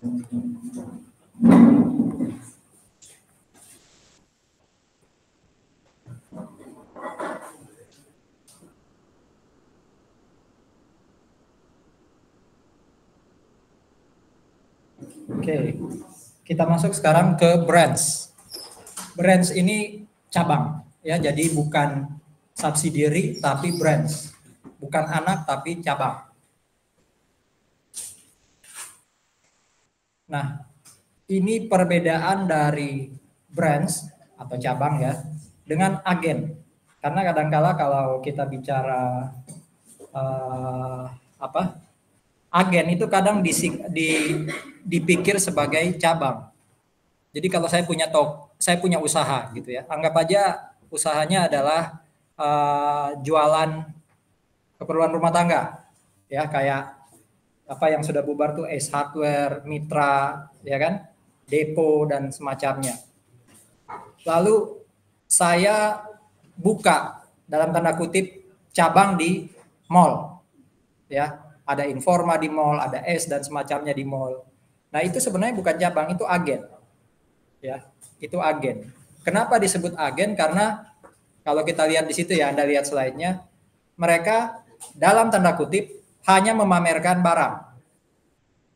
Oke, kita masuk sekarang ke branch. Branch ini cabang, ya. Jadi bukan subsidiary tapi branch, bukan anak tapi cabang. Nah, ini perbedaan dari branch atau cabang ya dengan agen. Karena kadangkala kalau kita bicara agen itu kadang dipikir sebagai cabang. Jadi kalau saya punya usaha gitu ya, anggap aja usahanya adalah jualan keperluan rumah tangga, ya kayak apa yang sudah bubar tuh Ace Hardware, Mitra, ya kan, Depo dan semacamnya. Lalu saya buka dalam tanda kutip cabang di mall, ya. Ada Informa di mall, ada S dan semacamnya di mall. Nah, itu sebenarnya bukan cabang, itu agen. Ya, itu agen. Kenapa disebut agen? Karena kalau kita lihat di situ ya, Anda lihat slide-nya, mereka dalam tanda kutip hanya memamerkan barang.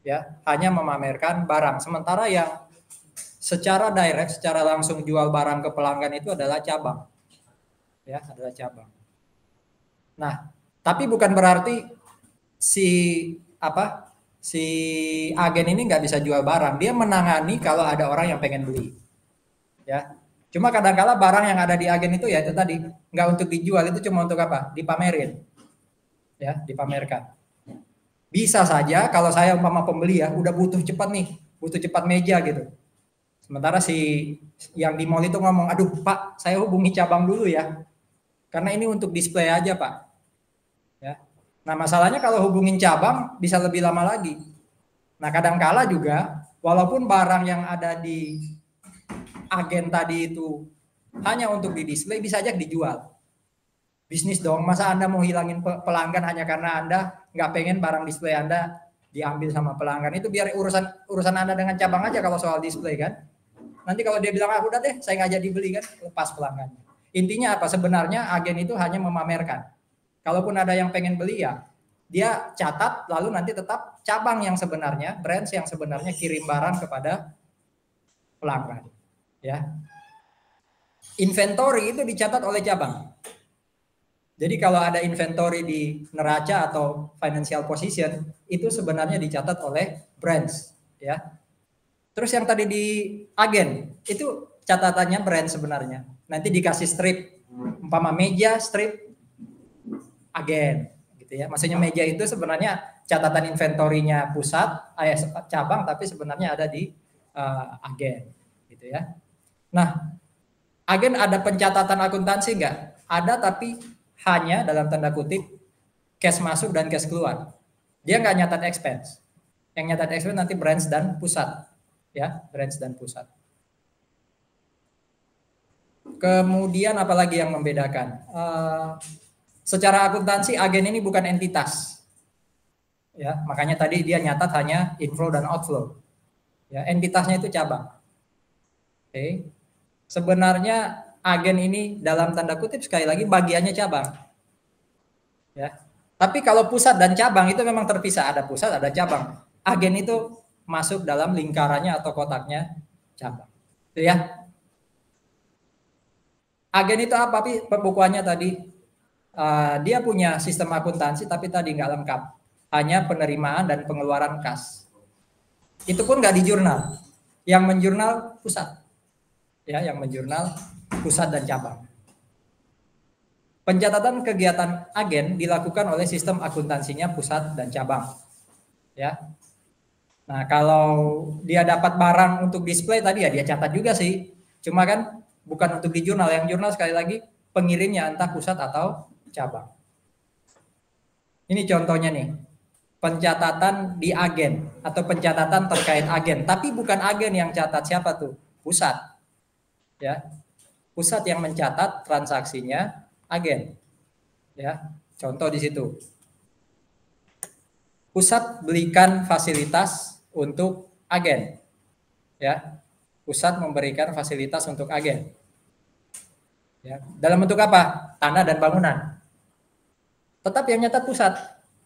Ya, hanya memamerkan barang. Sementara yang secara direct, secara langsung jual barang ke pelanggan itu adalah cabang. Ya, adalah cabang. Nah, tapi bukan berarti si agen ini nggak bisa jual barang. Dia menangani kalau ada orang yang pengen beli. Ya. Cuma kadang-kala barang yang ada di agen itu ya itu tadi nggak untuk dijual, itu cuma untuk apa? Dipamerin. Ya, dipamerkan. Bisa saja kalau saya umpama pembeli ya, udah butuh cepat nih, butuh cepat meja gitu. Sementara si yang di mall itu ngomong, aduh Pak, saya hubungi cabang dulu ya. Karena ini untuk display aja Pak. Ya. Nah masalahnya kalau hubungin cabang bisa lebih lama lagi. Nah kadang-kala juga walaupun barang yang ada di agen tadi itu hanya untuk di display, bisa aja dijual. Bisnis dong, masa Anda mau hilangin pelanggan hanya karena Anda nggak pengen barang display Anda diambil sama pelanggan. Itu biar urusan Anda dengan cabang aja kalau soal display kan. Nanti kalau dia bilang, udah deh saya nggak jadi beli kan, lepas pelanggannya. Intinya apa? Sebenarnya agen itu hanya memamerkan. Kalaupun ada yang pengen beli ya, dia catat lalu nanti tetap cabang yang sebenarnya, branch yang sebenarnya kirim barang kepada pelanggan. Ya. Inventory itu dicatat oleh cabang. Jadi kalau ada inventory di neraca atau financial position, itu sebenarnya dicatat oleh branch, ya. Terus yang tadi di agen, itu catatannya brand sebenarnya. Nanti dikasih strip, umpama meja, strip, agen, gitu ya. Maksudnya meja itu sebenarnya catatan inventorinya pusat, cabang, tapi sebenarnya ada di agen, gitu ya. Nah, agen ada pencatatan akuntansi nggak? Ada, tapi hanya dalam tanda kutip cash masuk dan cash keluar. Dia nggak nyatat expense. Yang nyatat expense nanti branch dan pusat. Ya, branch dan pusat. Kemudian apalagi yang membedakan? Secara akuntansi agen ini bukan entitas. Ya, makanya tadi dia nyatat hanya inflow dan outflow. Ya, entitasnya itu cabang. Oke. Sebenarnya agen ini dalam tanda kutip sekali lagi bagiannya cabang. Ya. Tapi kalau pusat dan cabang itu memang terpisah, ada pusat, ada cabang. Agen itu masuk dalam lingkarannya atau kotaknya cabang. Itu ya. Agen itu apa? Pembukuannya tadi dia punya sistem akuntansi tapi tadi nggak lengkap. Hanya penerimaan dan pengeluaran kas. Itu pun nggak di jurnal. Yang menjurnal pusat. Ya, yang menjurnal pusat dan cabang. Pencatatan kegiatan agen dilakukan oleh sistem akuntansinya pusat dan cabang. Ya. Nah, kalau dia dapat barang untuk display tadi ya dia catat juga sih. Cuma kan bukan untuk di jurnal. Yang jurnal sekali lagi pengirimnya entah pusat atau cabang. Ini contohnya nih. Pencatatan di agen atau pencatatan terkait agen, tapi bukan agen yang catat, siapa tuh? Pusat. Ya. Pusat yang mencatat transaksinya agen. Ya, contoh di situ. Pusat belikan fasilitas untuk agen. Ya, pusat memberikan fasilitas untuk agen. Ya, dalam bentuk apa? Tanah dan bangunan. Tetap yang nyatat pusat.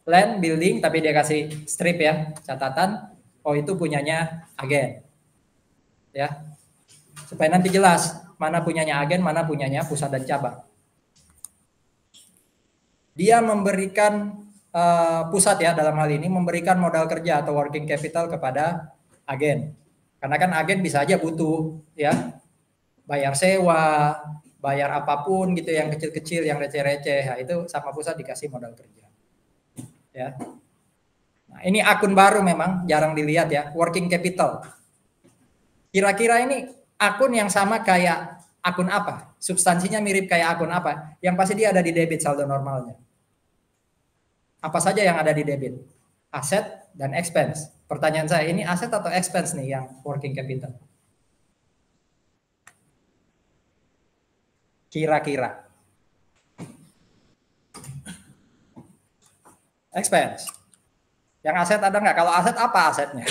Land, building, tapi dia kasih strip ya, catatan. Oh itu punyanya agen. Ya, supaya nanti jelas mana punyanya agen, mana punyanya pusat dan cabang. Dia memberikan pusat ya dalam hal ini memberikan modal kerja atau working capital kepada agen. Karena kan agen bisa aja butuh ya bayar sewa, bayar apapun gitu yang kecil-kecil, yang receh-receh. Nah, itu sama pusat dikasih modal kerja. Ya. Nah, ini akun baru memang jarang dilihat ya, working capital. Kira-kira ini akun yang sama kayak akun apa? Substansinya mirip kayak akun apa? Yang pasti dia ada di debit saldo normalnya. Apa saja yang ada di debit? Aset dan expense. Pertanyaan saya, ini aset atau expense nih yang working capital? Kira-kira. Expense. Yang aset ada nggak? Kalau aset apa asetnya?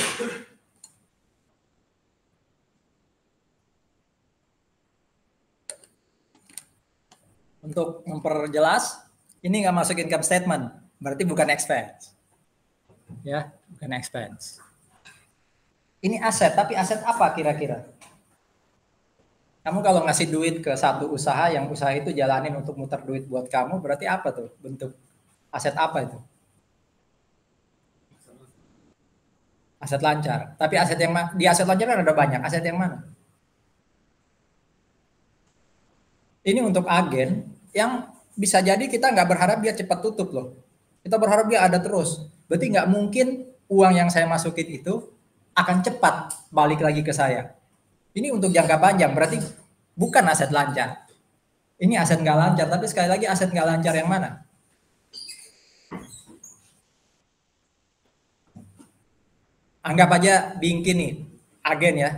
Untuk memperjelas, ini nggak masuk income statement, berarti bukan expense. Ya, bukan expense. Ini aset, tapi aset apa kira-kira? Kamu kalau ngasih duit ke satu usaha, yang usaha itu jalanin untuk muter duit buat kamu, berarti apa tuh bentuk aset apa itu? Aset lancar. Tapi aset yang di aset lancar kan ada banyak. Aset yang mana? Ini untuk agen yang bisa jadi kita nggak berharap dia cepat tutup loh. Kita berharap dia ada terus. Berarti nggak mungkin uang yang saya masukin itu akan cepat balik lagi ke saya. Ini untuk jangka panjang, berarti bukan aset lancar. Ini aset nggak lancar, tapi sekali lagi aset nggak lancar yang mana? Anggap aja Bingki nih, agen ya.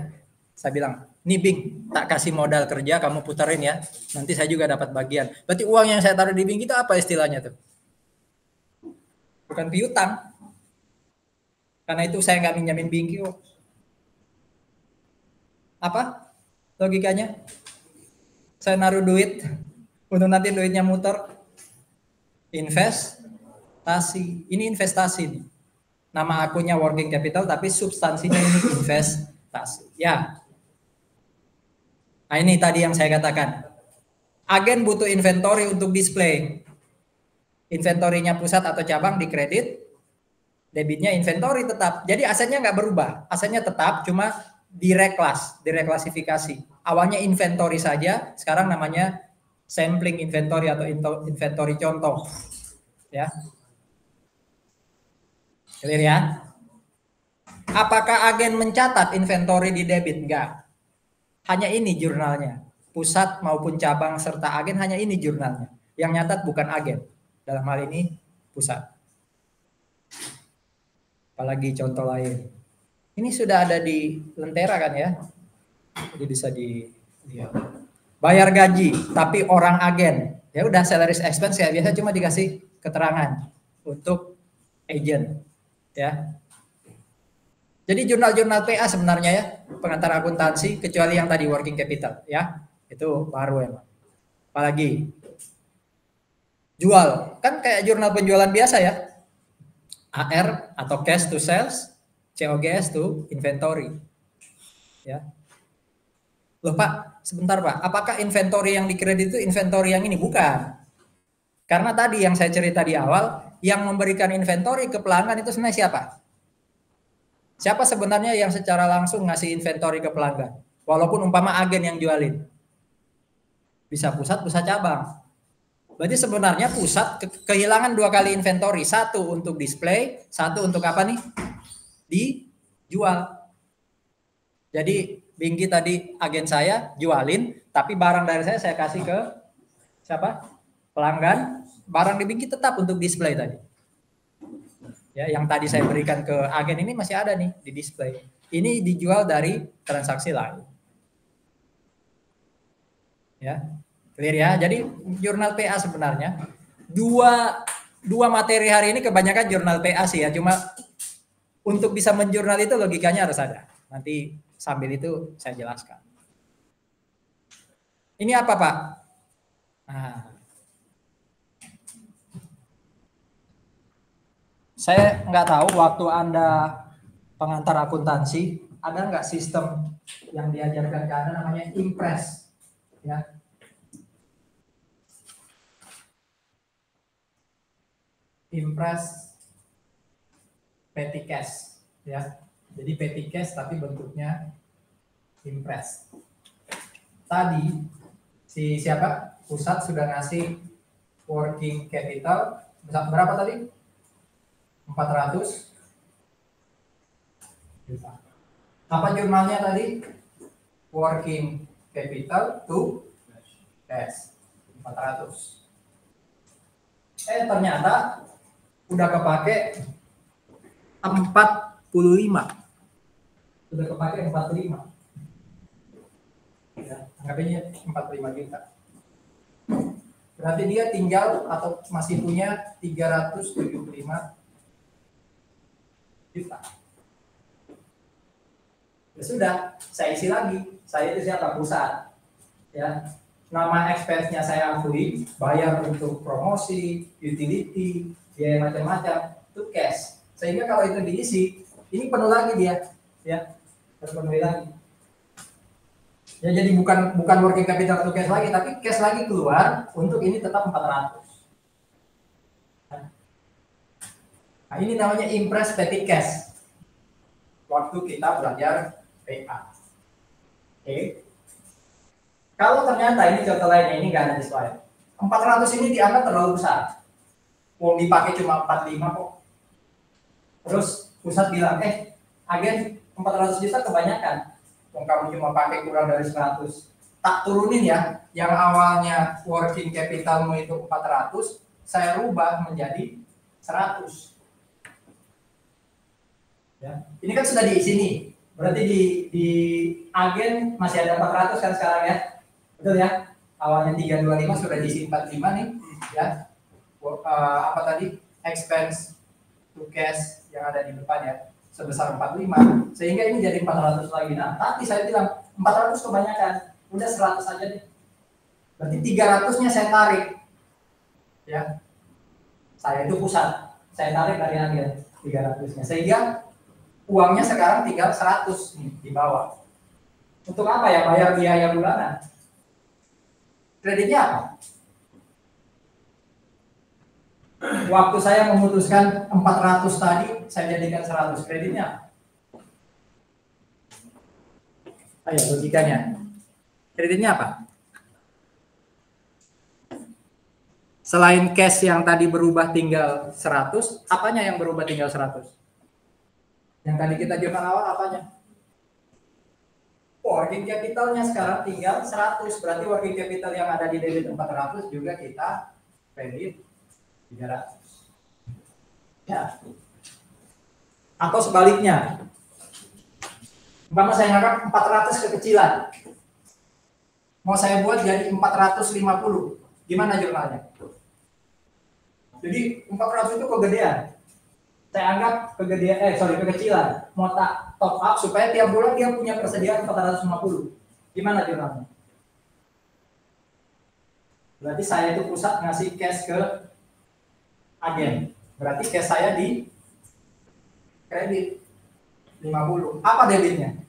Saya bilang, nih Bing, tak kasih modal kerja, kamu puterin ya. Nanti saya juga dapat bagian. Berarti uang yang saya taruh di Bingki itu apa istilahnya tuh? Bukan piutang. Karena itu saya nggak minjamin Bingki kok. Apa logikanya? Saya naruh duit untuk nanti duitnya muter. Investasi. Ini investasi nih. Nama akunnya working capital tapi substansinya ini investasi. Ya. Nah ini tadi yang saya katakan. Agen butuh inventory untuk display. Inventorinya pusat atau cabang dikredit, debitnya inventory tetap. Jadi asetnya nggak berubah. Asetnya tetap, cuma direklasifikasi. Awalnya inventory saja, sekarang namanya sampling inventory atau inventory contoh. Ya. Clear ya? Apakah agen mencatat inventory di debit? Enggak. Hanya ini jurnalnya. Pusat maupun cabang serta agen hanya ini jurnalnya. Yang nyatat bukan agen. Dalam hal ini pusat. Apalagi contoh lain. Ini sudah ada di Lentera kan ya? Jadi bisa lihat. Bayar gaji, tapi orang agen. Ya udah salaries expense kayak biasa cuma dikasih keterangan untuk agent. Ya. Jadi jurnal-jurnal PA sebenarnya ya, pengantar akuntansi kecuali yang tadi working capital ya. Itu baru emang. Apalagi jual, kan kayak jurnal penjualan biasa ya. AR atau cash to sales, COGS to inventory. Ya. Loh Pak, sebentar Pak, apakah inventory yang dikredit itu inventory yang ini? Bukan. Karena tadi yang saya cerita di awal, yang memberikan inventory ke pelanggan itu sebenarnya siapa? Siapa sebenarnya yang secara langsung ngasih inventory ke pelanggan? Walaupun umpama agen yang jualin. Bisa pusat, bisa cabang. Berarti sebenarnya pusat kehilangan 2 kali inventory. Satu untuk display, satu untuk apa nih? Dijual. Jadi Bingki tadi agen saya jualin, tapi barang dari saya kasih ke siapa? Pelanggan. Barang di Bingki tetap untuk display tadi. Ya, yang tadi saya berikan ke agen ini masih ada nih di display. Ini dijual dari transaksi lain. Ya, clear ya. Jadi jurnal PA sebenarnya dua materi hari ini kebanyakan jurnal PA sih ya. Cuma Untuk bisa menjurnal itu logikanya harus ada. Nanti sambil itu saya jelaskan. Ini apa, Pak? Nah, saya nggak tahu waktu Anda pengantar akuntansi, ada nggak sistem yang diajarkan ke Anda namanya Impress, ya. Impress petty cash, ya. Jadi petty cash tapi bentuknya Impress. Tadi si siapa? Pusat sudah ngasih working capital berapa tadi? 400 juta. Apa jurnalnya tadi? Working capital to cash 400. Ternyata udah kepake 45. Sudah kepake 45. Ya, anggapnya 45 juta. Berarti dia tinggal atau masih punya 375 juta. Ya sudah, saya isi lagi. Saya itu siapa? Pusat. Ya. Nama expense-nya saya akui, bayar untuk promosi, utility, biaya macam-macam, itu cash. Sehingga kalau itu diisi, ini penuh lagi dia, ya, terpenuhi lagi. Ya, jadi bukan working capital to cash lagi, tapi cash lagi keluar untuk ini tetap 400. Nah, ini namanya impress petty cash. Waktu kita belajar PA. Oke. Kalau ternyata ini contoh lainnya, ini nggak ada di slide. 400 ini dianggap terlalu besar. Mau dipakai cuma 45 kok. Terus pusat bilang, agen 400 juta kebanyakan. Kalau kamu cuma pakai kurang dari 100. Tak turunin ya, yang awalnya working capitalmu itu 400, saya rubah menjadi 100. Ya. Ini kan sudah diisi nih. Berarti di agen masih ada 400 kan sekarang ya. Betul ya? Awalnya 325 sudah diisi 45 nih, ya. Apa tadi? Expense to cash yang ada di depan ya, sebesar 45. Sehingga ini jadi 400 lagi. Nah, tadi saya bilang 400 kebanyakan. Udah 100 aja nih. Berarti 300-nya saya tarik. Ya. Saya itu pusat. Saya tarik dari agen 300-nya. Sehingga uangnya sekarang tinggal 100 nih di bawah. Untuk apa ya? Bayar biaya bulanan. Kreditnya apa? Waktu saya memutuskan 400 tadi, saya jadikan 100. Kreditnya apa? Ayo, logikanya. Kreditnya apa? Selain cash yang tadi berubah tinggal 100, apanya yang berubah tinggal 100? Yang tadi kita jurnal awal apanya? Working capitalnya sekarang tinggal 100. Berarti working capital yang ada di debit 400 juga kita kredit 300. Ya. Atau sebaliknya. Umpama saya nganggap 400 kekecilan. Mau saya buat jadi 450. Gimana jurnalnya? Jadi 400 itu kegedean. Saya anggap kekecilan. Mau tak top up supaya tiap bulan dia punya persediaan 450. Gimana jurnalnya? Berarti saya itu pusat ngasih cash ke agen. Berarti cash saya di kredit 50. Apa debitnya?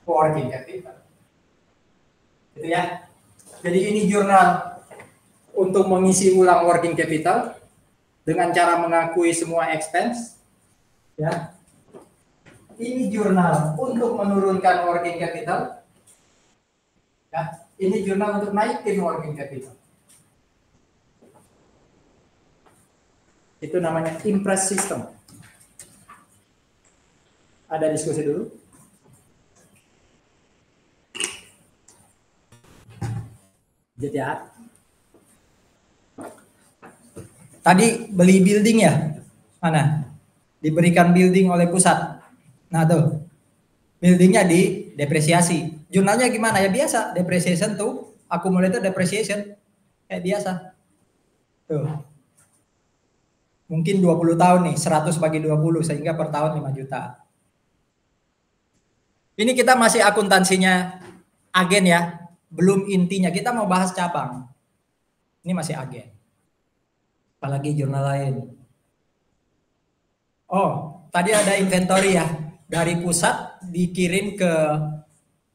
Working capital. Gitu ya. Jadi ini jurnal untuk mengisi ulang working capital dengan cara mengakui semua expense, ya. Ini jurnal untuk menurunkan working capital, ya. Ini jurnal untuk naikin working capital. Itu namanya impress system. Ada diskusi dulu? Jadi ya. Tadi beli building ya? Mana? Diberikan building oleh pusat. Nah tuh, buildingnya di depresiasi. Jurnalnya gimana? Ya biasa, depreciation tuh, accumulated depreciation. Kayak biasa. Tuh. Mungkin 20 tahun nih, 100 bagi 20 sehingga per tahun 5 juta. Ini kita masih akuntansinya agen ya, belum intinya. Kita mau bahas cabang. Ini masih agen. Apalagi jurnal lain. Oh, tadi ada inventory ya. Dari pusat dikirim ke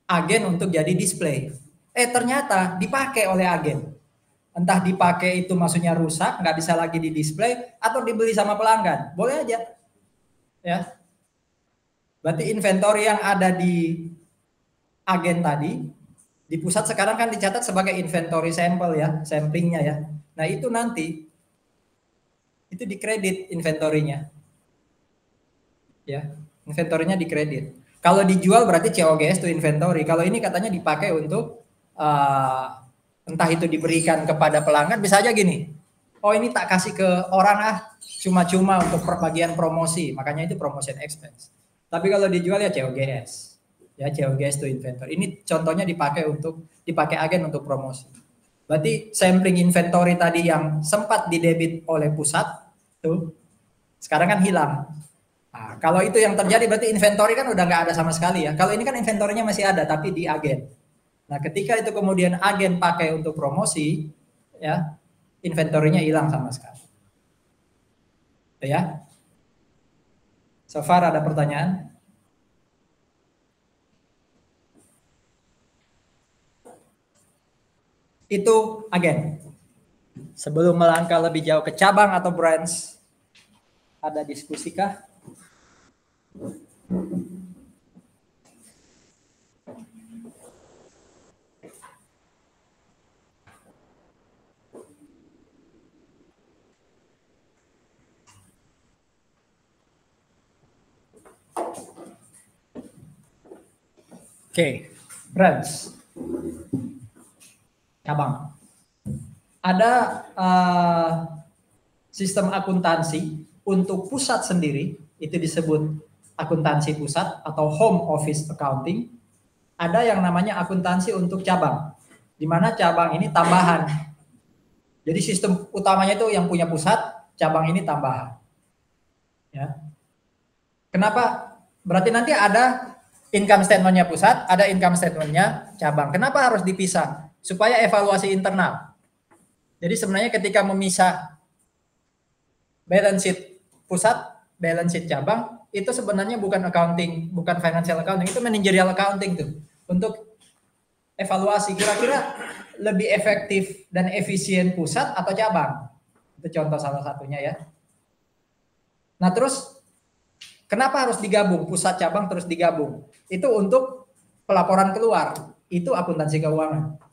agen untuk jadi display. Ternyata dipakai oleh agen. Entah dipakai itu maksudnya rusak, nggak bisa lagi di display, atau dibeli sama pelanggan. Boleh aja. Ya. Berarti inventory yang ada di agen tadi, di pusat sekarang kan dicatat sebagai inventory sampel ya, samplingnya ya. Nah itu nanti, itu dikredit inventorinya. Ya, inventorinya dikredit. Kalau dijual berarti COGS itu inventory. Kalau ini katanya dipakai untuk entah itu diberikan kepada pelanggan, bisa aja gini. Oh ini tak kasih ke orang cuma-cuma untuk bagian promosi, makanya itu promotion expense. Tapi kalau dijual ya COGS. Ya COGS itu inventory. Ini contohnya dipakai agen untuk promosi. Berarti sampling inventory tadi yang sempat didebit oleh pusat tuh sekarang kan hilang. Nah, kalau itu yang terjadi berarti inventory kan udah nggak ada sama sekali ya. Kalau ini kan inventorinya masih ada tapi di agen. Nah, ketika itu kemudian agen pakai untuk promosi, ya inventorinya hilang sama sekali. Ya. So far ada pertanyaan? Itu agen. Sebelum melangkah lebih jauh ke cabang atau branch, ada diskusi kah? Oke, branch, cabang. Ada sistem akuntansi untuk pusat sendiri, itu disebut akuntansi pusat atau home office accounting. Ada yang namanya akuntansi untuk cabang, di mana cabang ini tambahan. Jadi sistem utamanya itu yang punya pusat, cabang ini tambahan. Ya. Kenapa? Berarti nanti ada income statement-nya pusat, ada income statement-nya cabang. Kenapa harus dipisah? Supaya evaluasi internal. Jadi sebenarnya ketika memisah balance sheet pusat, balance sheet cabang, itu sebenarnya bukan accounting, bukan financial accounting, itu managerial accounting tuh. Untuk evaluasi kira-kira lebih efektif dan efisien pusat atau cabang. Itu contoh salah satunya ya. Nah terus kenapa harus digabung, pusat cabang terus digabung? Itu untuk pelaporan keluar, itu akuntansi keuangan.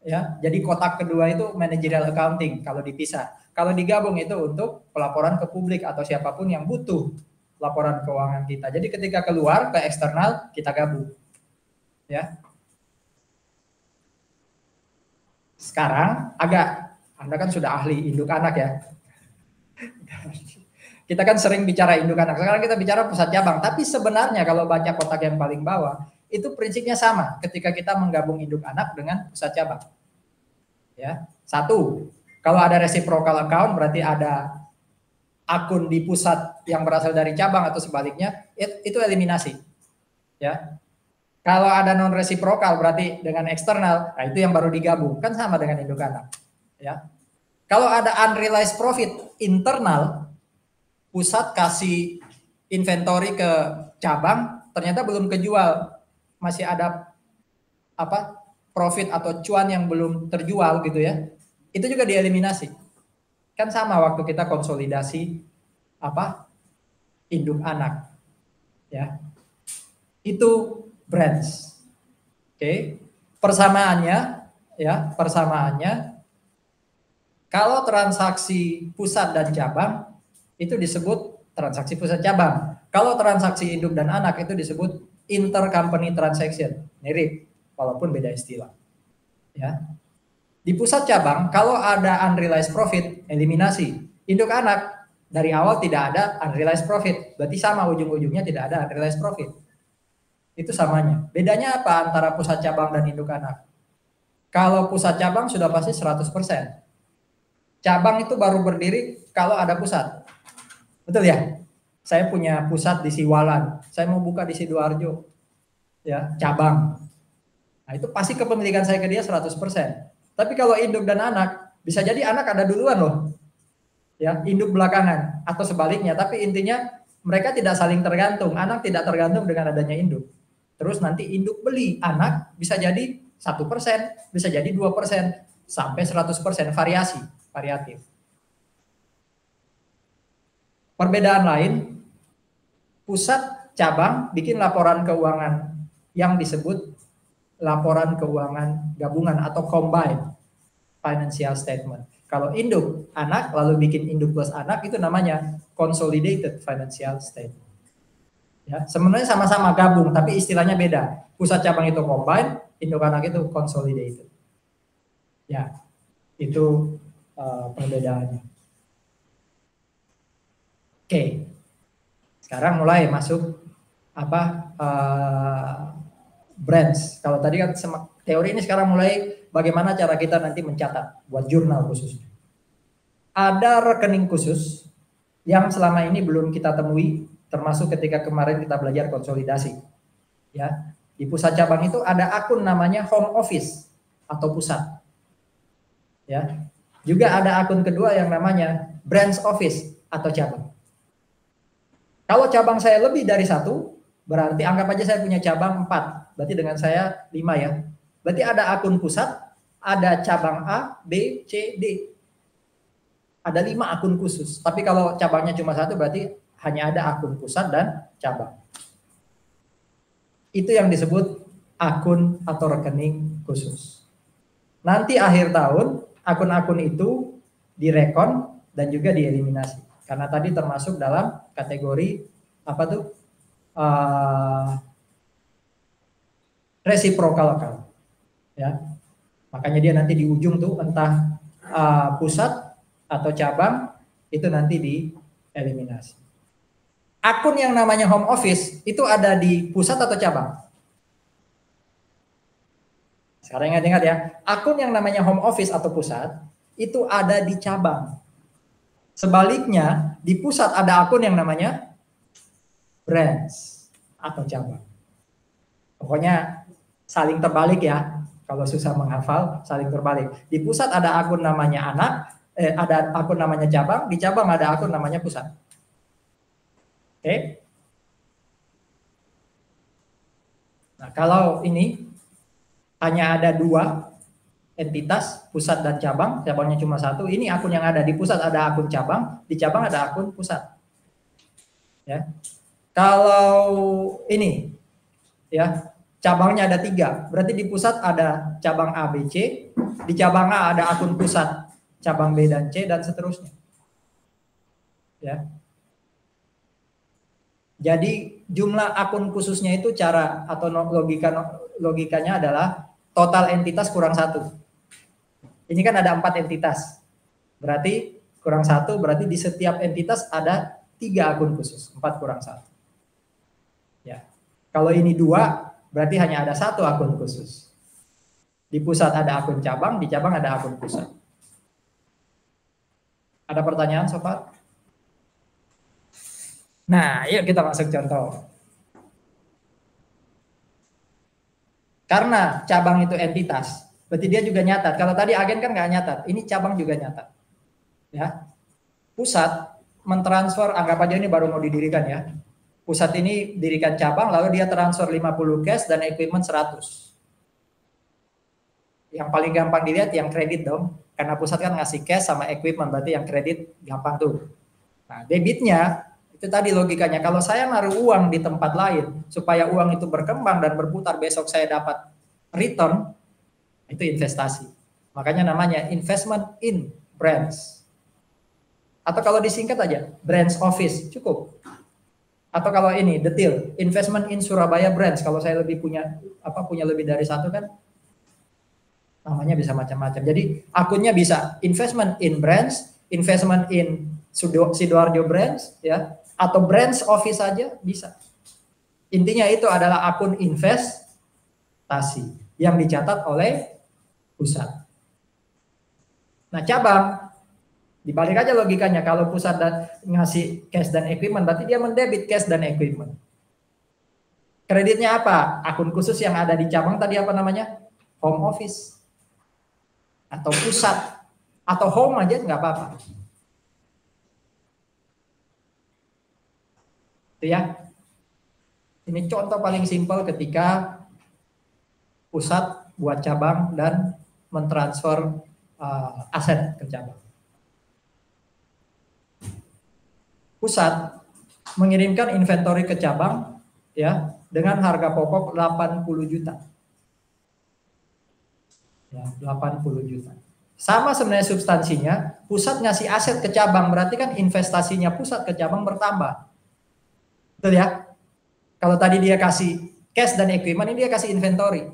Ya, jadi kotak kedua itu managerial accounting kalau dipisah. Kalau digabung itu untuk pelaporan ke publik atau siapapun yang butuh laporan keuangan kita. Jadi ketika keluar ke eksternal kita gabung. Ya. Sekarang Anda kan sudah ahli induk anak ya. Kita kan sering bicara induk anak. Sekarang kita bicara pusat cabang. Tapi sebenarnya kalau baca kotak yang paling bawah, itu prinsipnya sama ketika kita menggabung induk anak dengan pusat cabang. Ya, satu, kalau ada reciprocal account berarti ada akun di pusat yang berasal dari cabang atau sebaliknya, itu eliminasi. Ya. Kalau ada non reciprocal berarti dengan eksternal, nah itu yang baru digabung, kan sama dengan induk anak. Ya. Kalau ada unrealized profit internal, pusat kasih inventory ke cabang, ternyata belum kejual, masih ada profit atau cuan yang belum terjual gitu ya, itu juga dieliminasi. Kan sama waktu kita konsolidasi induk anak, ya. Itu branch. Oke. Persamaannya kalau transaksi pusat dan cabang itu disebut transaksi pusat cabang. Kalau transaksi induk dan anak itu disebut intercompany transaction. Mirip, walaupun beda istilah. Ya. Di pusat cabang, kalau ada unrealized profit, eliminasi. Induk anak, dari awal tidak ada unrealized profit. Berarti sama ujung-ujungnya tidak ada unrealized profit. Itu samanya. Bedanya apa antara pusat cabang dan induk anak? Kalau pusat cabang sudah pasti 100%. Cabang itu baru berdiri kalau ada pusat. Betul ya? Saya punya pusat di Siwalan, saya mau buka di Sidoarjo. Ya, cabang. Nah, itu pasti kepemilikan saya ke dia 100%. Tapi kalau induk dan anak, bisa jadi anak ada duluan loh. Ya, induk belakangan atau sebaliknya, tapi intinya mereka tidak saling tergantung. Anak tidak tergantung dengan adanya induk. Terus nanti induk beli anak bisa jadi 1%, bisa jadi 2%, sampai 100%, variatif. Perbedaan lain, pusat cabang bikin laporan keuangan yang disebut laporan keuangan gabungan atau combined financial statement. Kalau induk anak lalu bikin induk plus anak itu namanya consolidated financial statement. Ya, sebenarnya sama-sama gabung tapi istilahnya beda. Pusat cabang itu combined, induk anak itu consolidated. Ya, itu perbedaannya. Oke. Sekarang mulai masuk branch. Kalau tadi kan teori ini sekarang mulai bagaimana cara kita nanti mencatat buat jurnal khususnya. Ada rekening khusus yang selama ini belum kita temui, termasuk ketika kemarin kita belajar konsolidasi. Ya, di pusat cabang itu ada akun namanya home office atau pusat. Ya, juga ada akun kedua yang namanya branch office atau cabang. Kalau cabang saya lebih dari 1, berarti anggap aja saya punya cabang 4, berarti dengan saya 5 ya. Berarti ada akun pusat, ada cabang A, B, C, D. Ada 5 akun khusus. Tapi kalau cabangnya cuma 1 berarti hanya ada akun pusat dan cabang. Itu yang disebut akun atau rekening khusus. Nanti akhir tahun akun-akun itu direkon dan juga dieliminasi. Karena tadi termasuk dalam kategori reciprocal account. Ya. Makanya dia nanti di ujung tuh entah pusat atau cabang itu nanti dieliminasi. Akun yang namanya home office itu ada di pusat atau cabang? Sekarang ingat ya, akun yang namanya home office atau pusat itu ada di cabang. Sebaliknya, di pusat ada akun yang namanya branch atau cabang. Pokoknya saling terbalik ya. Kalau susah menghafal, saling terbalik. Di pusat ada akun namanya anak, ada akun namanya cabang, di cabang ada akun namanya pusat. Oke. Nah, kalau ini hanya ada 2 entitas, pusat dan cabang, cabangnya cuma 1. Ini akun yang ada di pusat ada akun cabang, di cabang ada akun pusat. Ya. Kalau ini, ya cabangnya ada 3, berarti di pusat ada cabang A, B, C, di cabang A ada akun pusat, cabang B dan C dan seterusnya. Ya. Jadi jumlah akun khususnya itu cara atau logikanya adalah total entitas kurang 1. Ini kan ada 4 entitas. Berarti kurang 1, berarti di setiap entitas ada 3 akun khusus. 4 kurang 1. Ya. Kalau ini 2, berarti hanya ada 1 akun khusus. Di pusat ada akun cabang, di cabang ada akun pusat. Ada pertanyaan sobat? Nah, yuk kita masuk contoh. Karena cabang itu entitas, berarti dia juga nyatat. Kalau tadi agen kan nggak nyatat, ini cabang juga nyatat. Ya, pusat mentransfer, anggap aja ini baru mau didirikan ya. Pusat ini dirikan cabang, lalu dia transfer 50 cash dan equipment 100. Yang paling gampang dilihat yang kredit dong, karena pusat kan ngasih cash sama equipment, berarti yang kredit gampang tuh. Nah, debitnya itu tadi logikanya, kalau saya naruh uang di tempat lain supaya uang itu berkembang dan berputar, besok saya dapat return, itu investasi. Makanya namanya investment in branch. Atau kalau disingkat aja, branch office, cukup. Atau kalau ini detail, investment in Surabaya branch, kalau saya lebih punya lebih dari 1 kan, namanya bisa macam-macam. Jadi akunnya bisa investment in branch, investment in Sidoarjo branch, ya, atau branch office saja bisa. Intinya itu adalah akun investasi yang dicatat oleh pusat. Nah, cabang Dibalik aja logikanya, kalau pusat dan ngasih cash dan equipment, berarti dia mendebit cash dan equipment. Kreditnya apa? Akun khusus yang ada di cabang tadi apa namanya? Home office. Atau pusat. Atau home aja nggak apa-apa. Itu ya. Ini contoh paling simpel ketika pusat buat cabang dan mentransfer aset ke cabang. Pusat mengirimkan inventory ke cabang ya dengan harga pokok 80 juta. Ya, 80 juta. Sama sebenarnya substansinya, pusat ngasih aset ke cabang, berarti kan investasinya pusat ke cabang bertambah. Betul ya? Kalau tadi dia kasih cash dan equipment, ini dia kasih inventory.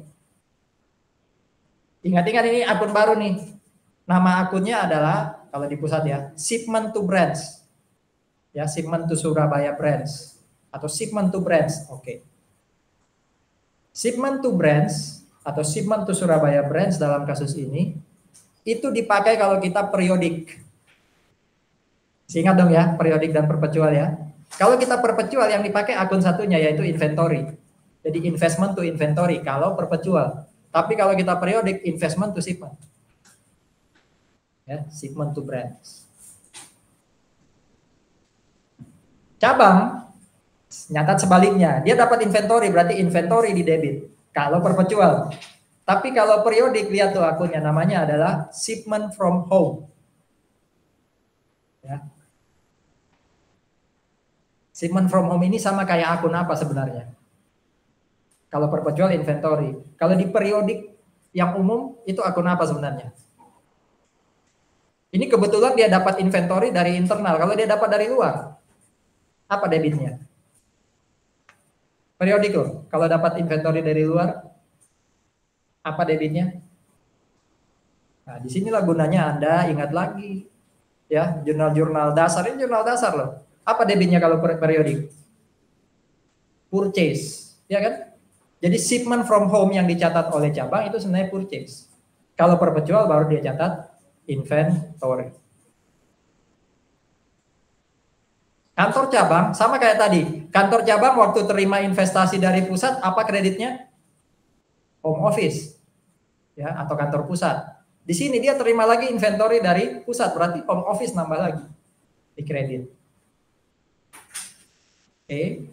Ingat-ingat ini akun baru nih. Nama akunnya adalah, kalau di pusat ya, Shipment to Branch. Ya, shipment to Surabaya branch atau shipment to branch. Oke. Shipment to branch atau shipment to Surabaya branch dalam kasus ini itu dipakai kalau kita periodik. Ingat dong ya, periodik dan perpetual ya. Kalau kita perpetual yang dipakai akun satunya yaitu inventory. Jadi investment to inventory kalau perpetual. Tapi kalau kita periodik investment to shipment. Ya, shipment to branch. Cabang nyatat sebaliknya, dia dapat inventory, berarti inventory di debit kalau perpetual. Tapi kalau periodik, lihat tuh akunnya, namanya adalah shipment from home. Ya. Shipment from home ini sama kayak akun apa sebenarnya? Kalau perpetual inventory, kalau di periodik yang umum itu akun apa sebenarnya? Ini kebetulan dia dapat inventory dari internal, kalau dia dapat dari luar, apa debitnya? Periodik loh. Kalau dapat inventory dari luar, apa debitnya? Nah, disinilah gunanya Anda ingat lagi. Ya, jurnal-jurnal dasar, ini jurnal dasar loh. Apa debitnya kalau periodik? Purchase, ya kan? Jadi shipment from home yang dicatat oleh cabang itu sebenarnya purchase. Kalau perpetual baru dia catat inventory. Kantor cabang sama kayak tadi. Kantor cabang waktu terima investasi dari pusat, apa kreditnya? Home office. Ya, atau kantor pusat. Di sini dia terima lagi inventory dari pusat, berarti home office nambah lagi di kredit. Oke.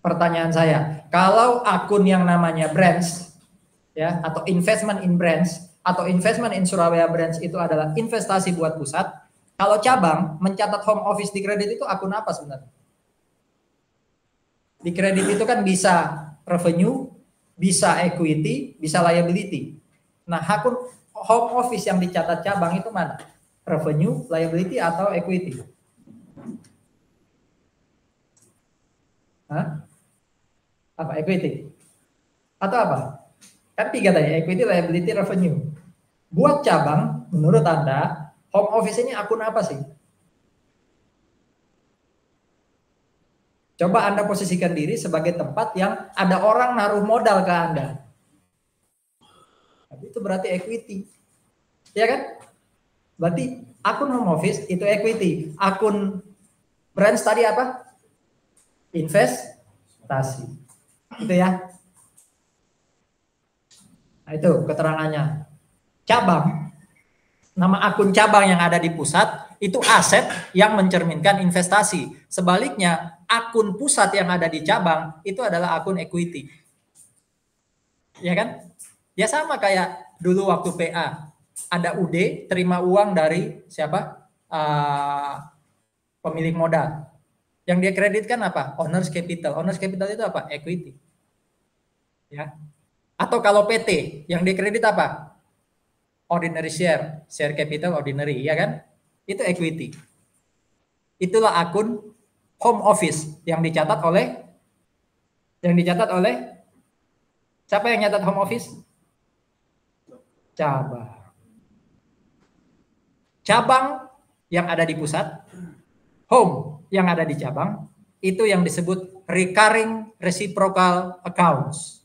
Pertanyaan saya, kalau akun yang namanya branch ya atau investment in branch atau investment in Surabaya branch itu adalah investasi buat pusat, kalau cabang mencatat home office di kredit itu akun apa sebenarnya? Di kredit itu kan bisa revenue, bisa equity, bisa liability. Nah, akun home office yang dicatat cabang itu mana? Revenue, liability, atau equity? Hah? Apa? Equity? Atau apa? Kan tiga tadi, equity, liability, revenue. Buat cabang, menurut Anda, home office ini akun apa sih? Coba Anda posisikan diri sebagai tempat yang ada orang naruh modal ke Anda. Itu berarti equity. Ya kan? Berarti akun home office itu equity. Akun branch tadi apa? Investasi. Itu ya. Nah, itu keterangannya. Cabang, nama akun cabang yang ada di pusat itu aset yang mencerminkan investasi. Sebaliknya, akun pusat yang ada di cabang itu adalah akun equity. Ya kan? Ya sama kayak dulu waktu PA. Ada UD terima uang dari siapa? Pemilik modal. Yang dia kreditkan apa? Owner's capital. Owner's capital itu apa? Equity. Ya. Atau kalau PT, yang dikredit apa? Ordinary share, share capital ordinary, ya kan? Itu equity. Itulah akun home office yang dicatat oleh siapa yang nyatat home office? Cabang. Cabang yang ada di pusat, home yang ada di cabang, itu yang disebut recurring reciprocal accounts.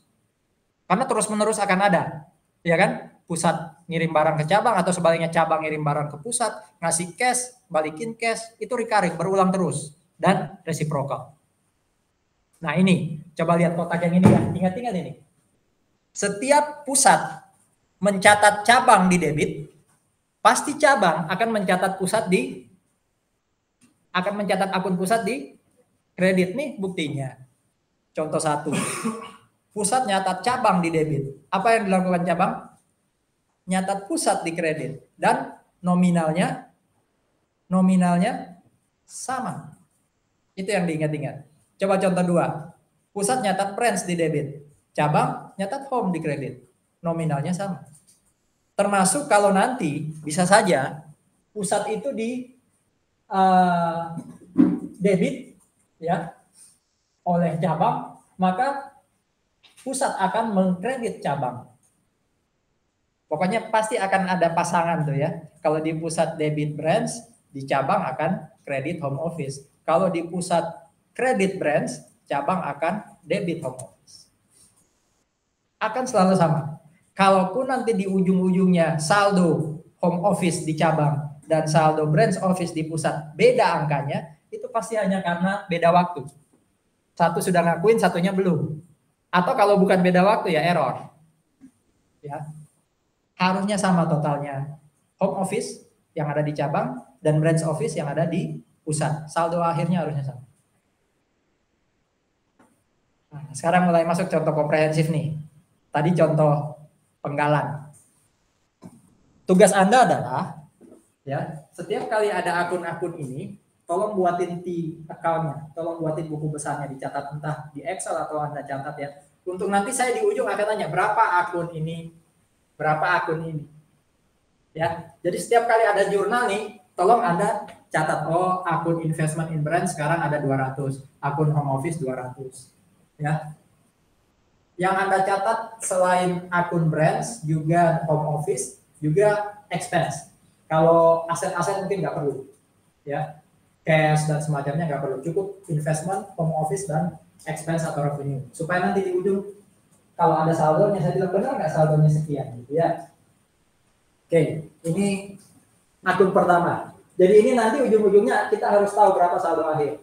Karena terus-menerus akan ada, ya kan? Pusat ngirim barang ke cabang atau sebaliknya cabang ngirim barang ke pusat, ngasih cash, balikin cash, itu recurring, berulang terus dan reciprocal. Nah ini, coba lihat kotak yang ini ya, ingat-ingat ini. Setiap pusat mencatat cabang di debit, pasti cabang akan mencatat akun pusat di kredit. Nih buktinya. Contoh 1. Pusat nyatat cabang di debit. Apa yang dilakukan cabang? Nyatat pusat di kredit dan nominalnya sama. Itu yang diingat-ingat. Coba contoh 2. Pusat nyatat branch di debit. Cabang nyatat home di kredit. Nominalnya sama. Termasuk kalau nanti bisa saja pusat itu di debit ya oleh cabang, maka pusat akan mengkredit cabang. Pokoknya pasti akan ada pasangan tuh ya. Kalau di pusat debit branch, di cabang akan kredit home office. Kalau di pusat kredit branch, cabang akan debit home office. Akan selalu sama. Kalaupun nanti di ujung-ujungnya saldo home office di cabang dan saldo branch office di pusat beda angkanya, itu pasti hanya karena beda waktu. Satu sudah ngakuin, satunya belum. Atau kalau bukan beda waktu ya error. Ya. Harusnya sama totalnya. Home office yang ada di cabang dan branch office yang ada di pusat. Saldo akhirnya harusnya sama. Nah, sekarang mulai masuk contoh komprehensif nih. Tadi contoh penggalan. Tugas Anda adalah ya, setiap kali ada akun-akun ini, tolong buatin T account-nya, tolong buatin buku besarnya, dicatat entah di Excel atau Anda catat ya. Untuk nanti saya di ujung akan tanya berapa akun ini. Ya, jadi setiap kali ada jurnal nih, tolong Anda catat, oh akun investment in brand sekarang ada 200, akun home office 200. Ya. Yang Anda catat selain akun brands juga home office, juga expense. Kalau aset-aset mungkin nggak perlu. Ya. Cash dan semacamnya nggak perlu, cukup investment, home office dan expense atau revenue. Supaya nanti di ujung kalau ada saldonya, saya bilang benar nggak saldonya sekian gitu ya. Oke, ini akun pertama. Jadi ini nanti ujung-ujungnya kita harus tahu berapa saldo akhir.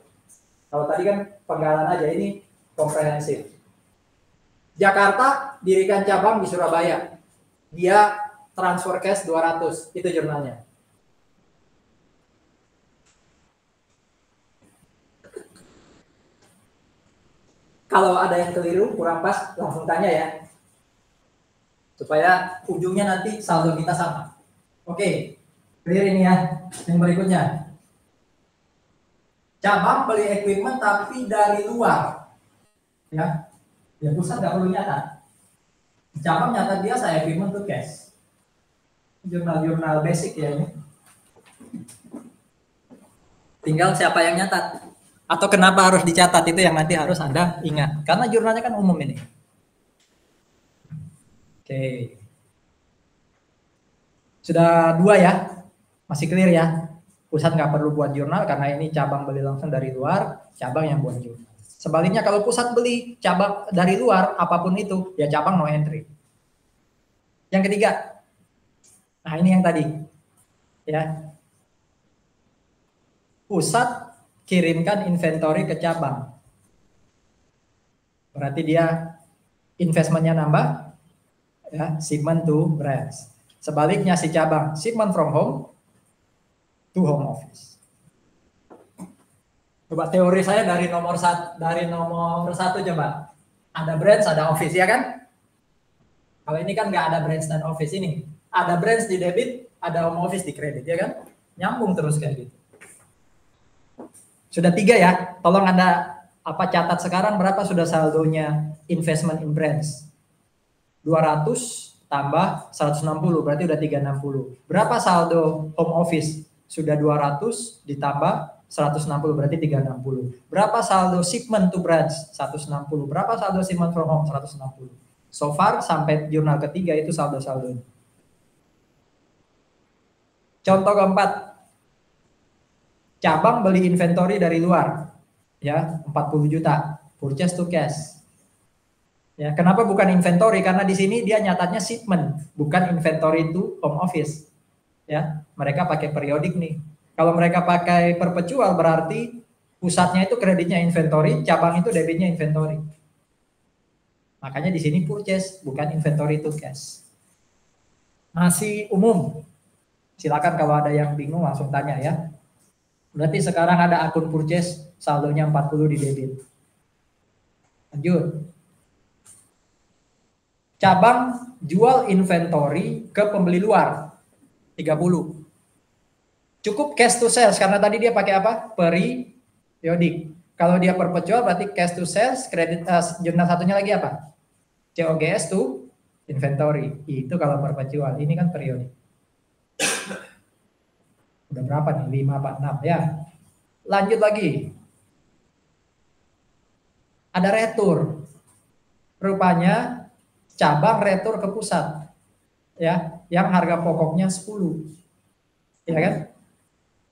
Kalau tadi kan penggalan aja, ini komprehensif. Jakarta dirikan cabang di Surabaya. Dia transfer cash 200, itu jurnalnya. Kalau ada yang keliru, kurang pas, langsung tanya ya. Supaya ujungnya nanti saldo kita sama. Oke, clear ini ya. Yang berikutnya. Cabang beli equipment tapi dari luar. Ya, pusat nggak perlu nyata. Cabang nyata biasa, equipment to cash. Jurnal-jurnal basic ya ini. Tinggal siapa yang nyatat. Atau kenapa harus dicatat, itu yang nanti harus Anda ingat. Karena jurnalnya kan umum ini. Oke. Sudah 2 ya. Masih clear ya. Pusat nggak perlu buat jurnal karena ini cabang beli langsung dari luar, cabang yang buat jurnal. Sebaliknya kalau pusat beli cabang dari luar, apapun itu, ya cabang no entry. Yang ketiga. Nah ini yang tadi. Ya. Pusat kirimkan inventory ke cabang. Berarti dia investmentnya nambah, ya, shipment to branch. Sebaliknya si cabang, shipment from home to home office. Coba teori saya dari nomor 1 coba. Ada branch, ada office ya kan? Kalau ini kan nggak ada branch dan office ini. Ada branch di debit, ada home office di kredit ya kan? Nyambung terus kayak gitu. Sudah 3 ya, tolong Anda catat sekarang berapa sudah saldonya investment in branch. 200 tambah 160 berarti udah 360. Berapa saldo home office? Sudah 200 ditambah 160 berarti 360. Berapa saldo shipment to branch? 160. Berapa saldo shipment from home? 160. So far sampai jurnal ketiga itu saldo-saldo. Contoh keempat. Cabang beli inventory dari luar, ya 40 juta, purchase to cash. Ya, kenapa bukan inventory? Karena di sini dia nyatanya shipment, bukan inventory to home office. Ya, mereka pakai periodik nih. Kalau mereka pakai perpetual berarti pusatnya itu kreditnya inventory, cabang itu debitnya inventory. Makanya di sini purchase, bukan inventory to cash. Masih umum. Silakan kalau ada yang bingung langsung tanya ya. Berarti sekarang ada akun purchase, saldonya 40 di debit. Lanjut. Cabang jual inventory ke pembeli luar 30. Cukup cash to sales karena tadi dia pakai apa? Periodik. Kalau dia perpetual berarti cash to sales, kredit jurnal satunya lagi apa? COGS to inventory. Itu kalau perpetual. Ini kan periodik. Udah berapa nih? 5 apa 6 ya. Lanjut lagi. Ada retur. Rupanya cabang retur ke pusat. Ya, yang harga pokoknya 10. Ya kan?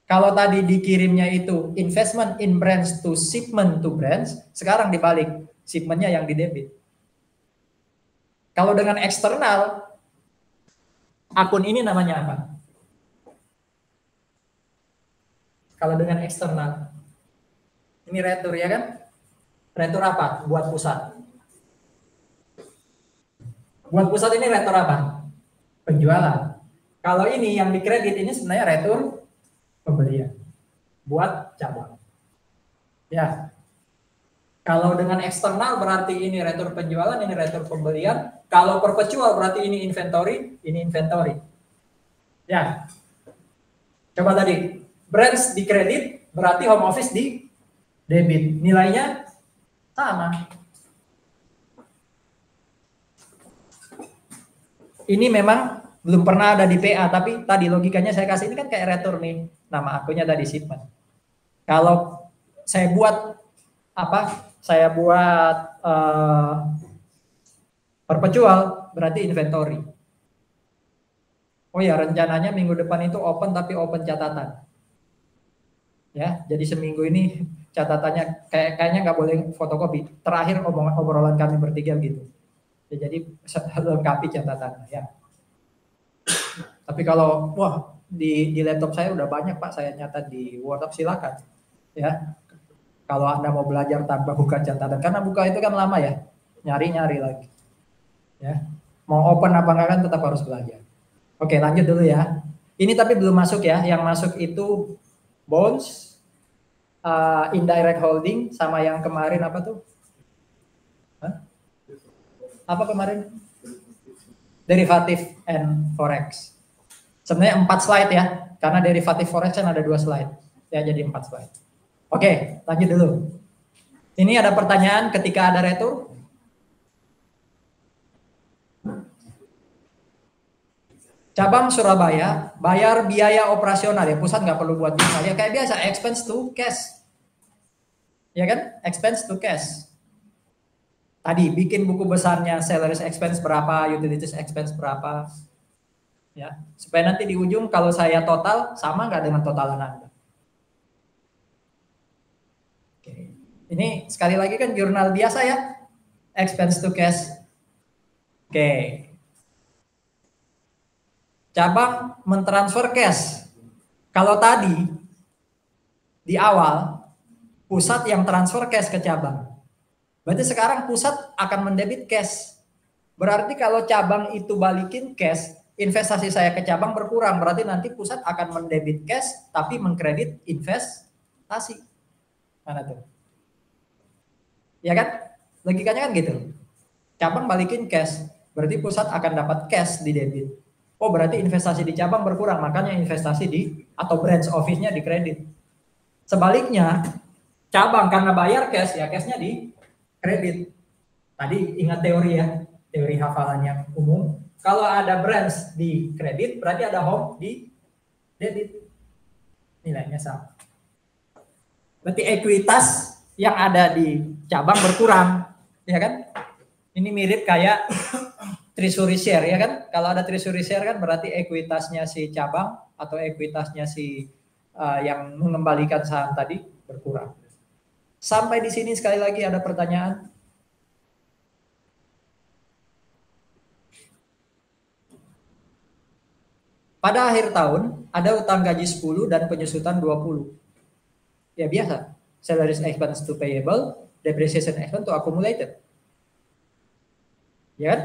Kalau tadi dikirimnya itu investment in branch to shipment to branch, sekarang dibalik, shipmentnya yang di debit. Kalau dengan eksternal, akun ini namanya apa? Kalau dengan eksternal, ini retur ya kan? Retur apa? Buat pusat. Buat pusat ini retur apa? Penjualan. Kalau ini yang dikredit ini sebenarnya retur pembelian. Buat cabang. Ya. Kalau dengan eksternal berarti ini retur penjualan, ini retur pembelian. Kalau perpetual berarti ini inventory. Ya. Coba tadi, branch di kredit berarti home office di debit. Nilainya sama. Ini memang belum pernah ada di PA, tapi tadi logikanya saya kasih ini kan kayak retur nih. Nama akunnya tadi shipment. Kalau saya buat apa? Saya buat perpetual berarti inventory. Oh ya, rencananya minggu depan itu open tapi open catatan. Ya, jadi seminggu ini catatannya kayaknya nggak boleh fotokopi. Terakhir obrolan kami bertiga gitu. Ya, jadi lengkapi catatannya ya. Tapi kalau wah di laptop saya udah banyak Pak, saya nyatat di Word, silakan. Ya. Kalau Anda mau belajar tanpa buka catatan, karena buka itu kan lama ya, nyari-nyari lagi. Ya. Mau open apa enggak kan tetap harus belajar. Oke, lanjut dulu ya. Ini tapi belum masuk ya, yang masuk itu bonds, indirect holding, sama yang kemarin apa tuh? Hah? Apa kemarin? Derivative and forex. Sebenarnya 4 slide ya, karena derivative forex kan ada 2 slide. Ya, jadi 4 slide. Oke, lanjut dulu. Ini ada pertanyaan ketika ada retur. Cabang Surabaya bayar biaya operasional ya, pusat nggak perlu buat jurnal ya, kayak biasa expense to cash. Ya kan? Expense to cash. Tadi bikin buku besarnya, salaries expense berapa, utilities expense berapa. Ya, supaya nanti di ujung kalau saya total sama nggak dengan totalan Anda. Oke. Ini sekali lagi kan jurnal biasa ya, expense to cash. Oke. Cabang mentransfer cash. Kalau tadi di awal pusat yang transfer cash ke cabang. Berarti sekarang pusat akan mendebit cash. Berarti kalau cabang itu balikin cash, investasi saya ke cabang berkurang. Berarti nanti pusat akan mendebit cash tapi mengkredit investasi. Mana tuh? Ya kan? Logikanya kan gitu. Cabang balikin cash, berarti pusat akan dapat cash di debit. Oh, berarti investasi di cabang berkurang, makanya investasi di atau branch office-nya di kredit. Sebaliknya, cabang karena bayar cash, ya cashnya di kredit. Tadi ingat teori ya, teori hafalan yang umum. Kalau ada branch di kredit, berarti ada home di debit. Nilainya sama. Berarti ekuitas yang ada di cabang berkurang, ya kan? Ini mirip kayak treasury share ya kan? Kalau ada treasury share kan berarti ekuitasnya si cabang atau ekuitasnya si yang mengembalikan saham tadi berkurang. Sampai di sini sekali lagi ada pertanyaan? Pada akhir tahun ada utang gaji 10 dan penyusutan 20. Ya biasa. Salaries expense to payable, depreciation expense to accumulated. Ya kan?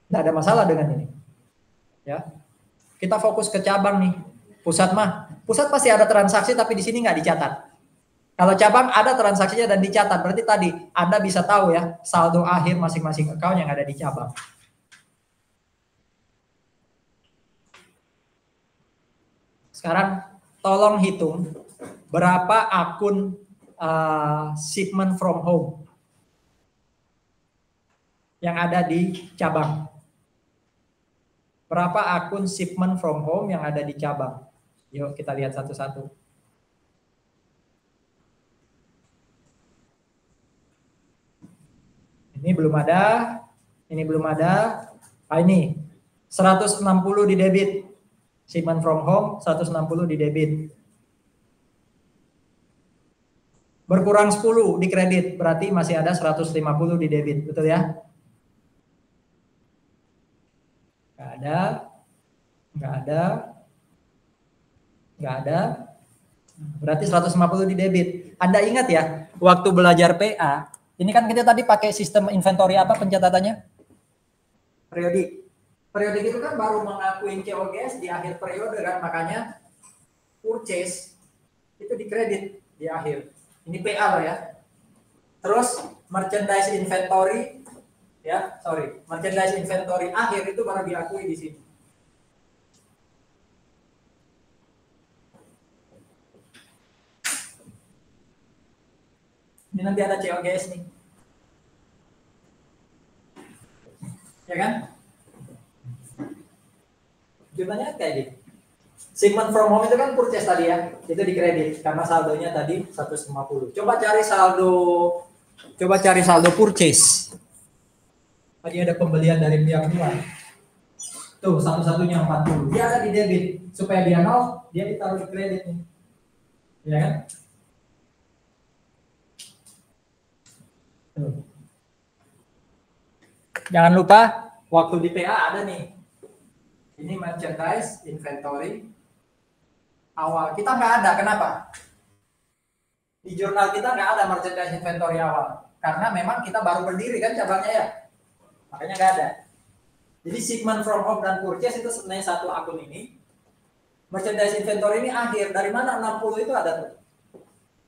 Nggak ada masalah dengan ini. Ya. Kita fokus ke cabang nih. Pusat pasti ada transaksi tapi di sini nggak dicatat. Kalau cabang ada transaksinya dan dicatat, berarti tadi Anda bisa tahu ya saldo akhir masing-masing account yang ada di cabang. Sekarang tolong hitung berapa akun shipment from home yang ada di cabang. Berapa akun shipment from home yang ada di cabang? Yuk kita lihat satu-satu. Ini belum ada, ini belum ada. Ini 160 di debit. Shipment from home 160 di debit. Berkurang 10 di kredit, berarti masih ada 150 di debit, betul ya? Nggak ada, nggak ada, nggak ada. Berarti 150 di debit. Anda ingat ya, waktu belajar PA, ini kan kita tadi pakai sistem inventory apa pencatatannya? Periodik. Periodik itu kan baru mengakuin COGS di akhir periode kan, makanya purchase itu dikredit di akhir. Ini PA loh ya. Terus merchandise inventory ya, merchandise inventory akhir itu baru diakui di sini. Ini nanti ada COGS nih. Ya kan? Jumlahnya kayak gitu. Shipment from home itu kan purchase tadi ya. Itu dikredit karena saldonya tadi 150. Coba cari saldo purchase. Tadi ada pembelian dari pihak luar. Tuh, satu-satunya 40. Dia ada di debit. Supaya dia nol, dia ditaruh di kredit nih. Ya kan? Tuh. Jangan lupa, waktu di PA ada nih. Ini merchandise, inventory. Awal. Kita nggak ada. Kenapa? Di jurnal kita nggak ada merchandise inventory awal. Karena memang kita baru berdiri kan cabangnya ya. Makanya nggak ada. Jadi shipment from home dan purchase itu sebenarnya satu akun ini. Merchandise inventory ini akhir. Dari mana 60 itu ada tuh?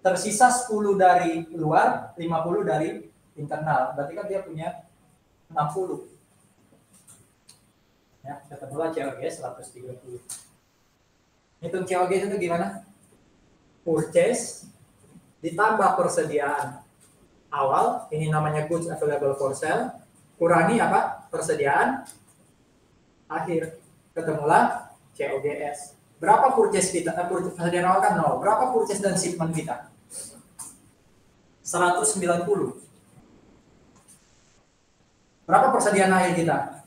Tersisa 10 dari luar, 50 dari internal. Berarti kan dia punya 60. Ya, ketemulah COGS 130. Hitung COGS itu gimana? Purchase ditambah persediaan awal, ini namanya goods available for sale, kurangi apa? Persediaan akhir, ketemulah COGS. Berapa purchase kita? Persediaan awal kan 0. Berapa purchase dan shipment kita? 190. Berapa persediaan akhir kita?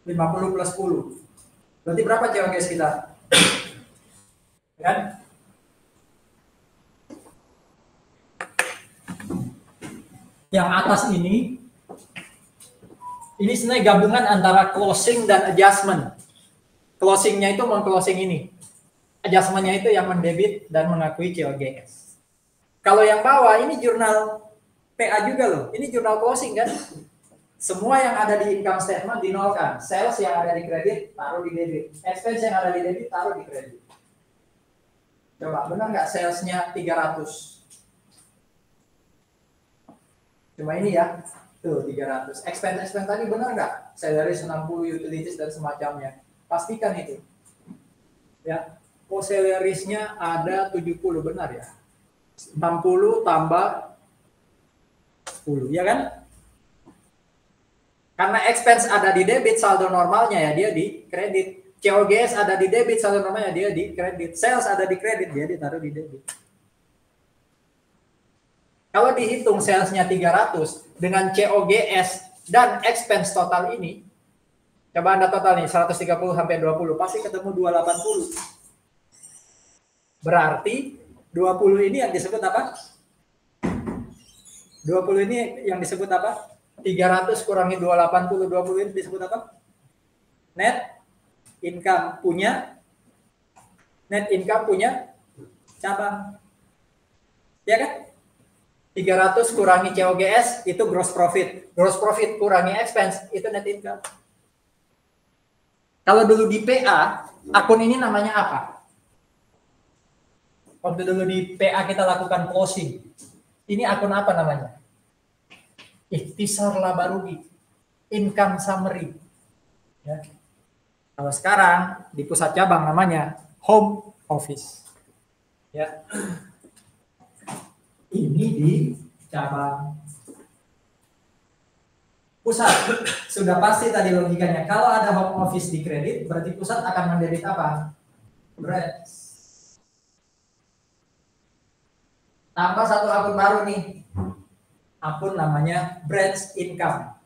50 plus 10. Berarti berapa COGS kita? Kan? Yang atas ini sebenarnya gabungan antara closing dan adjustment. Closingnya itu meng-closing ini. Adjustmentnya itu yang mendebit dan mengakui COGS. Kalau yang bawah ini jurnal PA juga loh. Ini jurnal closing kan? Semua yang ada di income statement dinolkan. Sales yang ada di kredit taruh di debit. Expense yang ada di debit taruh di kredit. Coba benar nggak salesnya 300? Cuma ini ya, tuh 300. Expense tadi benar nggak? Salaries 60, utilities dan semacamnya. Pastikan itu. Ya, salariesnya ada 70 benar ya. 60 tambah 10, ya kan? Karena expense ada di debit, saldo normalnya ya dia di kredit. COGS ada di debit, saldo normalnya dia di kredit. Sales ada di kredit, dia ditaruh di debit. Kalau dihitung salesnya 300 dengan COGS dan expense total ini, coba Anda total nih 130 sampai 20, pasti ketemu 280. Berarti 20 ini yang disebut apa? 20 ini yang disebut apa? 300 kurangi 280, 20 ini disebut apa? Net income punya, net income punya cabang. Ya kan? 300 kurangi COGS itu gross profit. Gross profit kurangi expense itu net income. Kalau dulu di PA, akun ini namanya apa? Waktu dulu di PA kita lakukan closing. Ini akun apa namanya? Ikhtisar laba rugi. Income summary. Ya. Kalau sekarang di pusat cabang namanya home office. Ya. Ini di cabang pusat. Sudah pasti tadi logikanya. Kalau ada home office di kredit, berarti pusat akan mendebit apa? Branch. Tambah satu akun baru nih. Akun namanya branch income.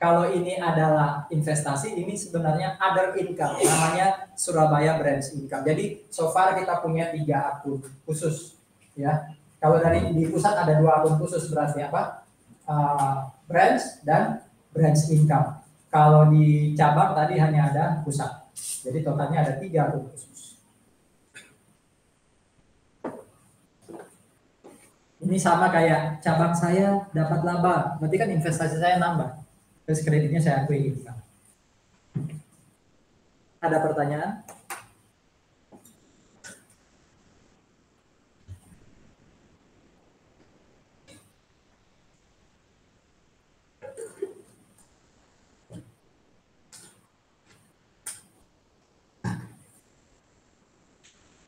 Kalau ini adalah investasi, ini sebenarnya other income, namanya Surabaya Branch Income. Jadi so far kita punya 3 akun khusus, ya. Kalau dari di pusat ada 2 akun khusus, berarti apa? Branch dan branch income. Kalau di cabang tadi hanya ada pusat. Jadi totalnya ada 3 akun khusus. Ini sama kayak cabang saya dapat laba, berarti kan investasi saya nambah. Terus kreditnya saya akui income. Ada pertanyaan?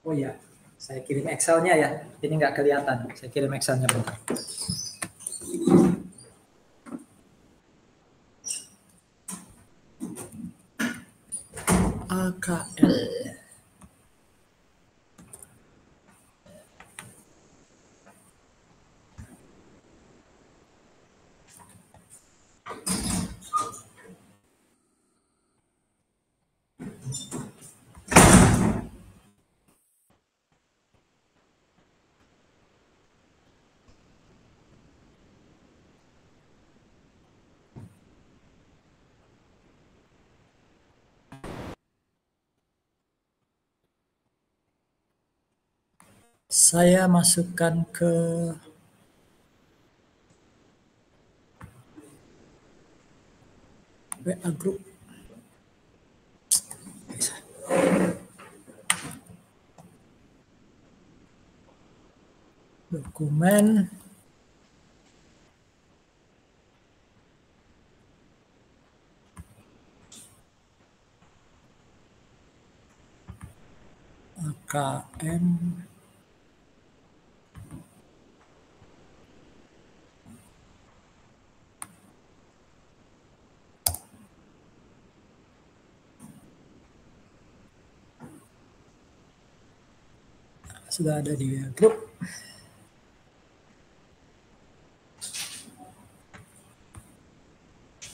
Oh iya, saya kirim Excel-nya ya. Ini nggak kelihatan. Saya kirim Excel-nya bentar. AKL. Saya masukkan ke WA group. Dokumen. AKM. Sudah ada di grup.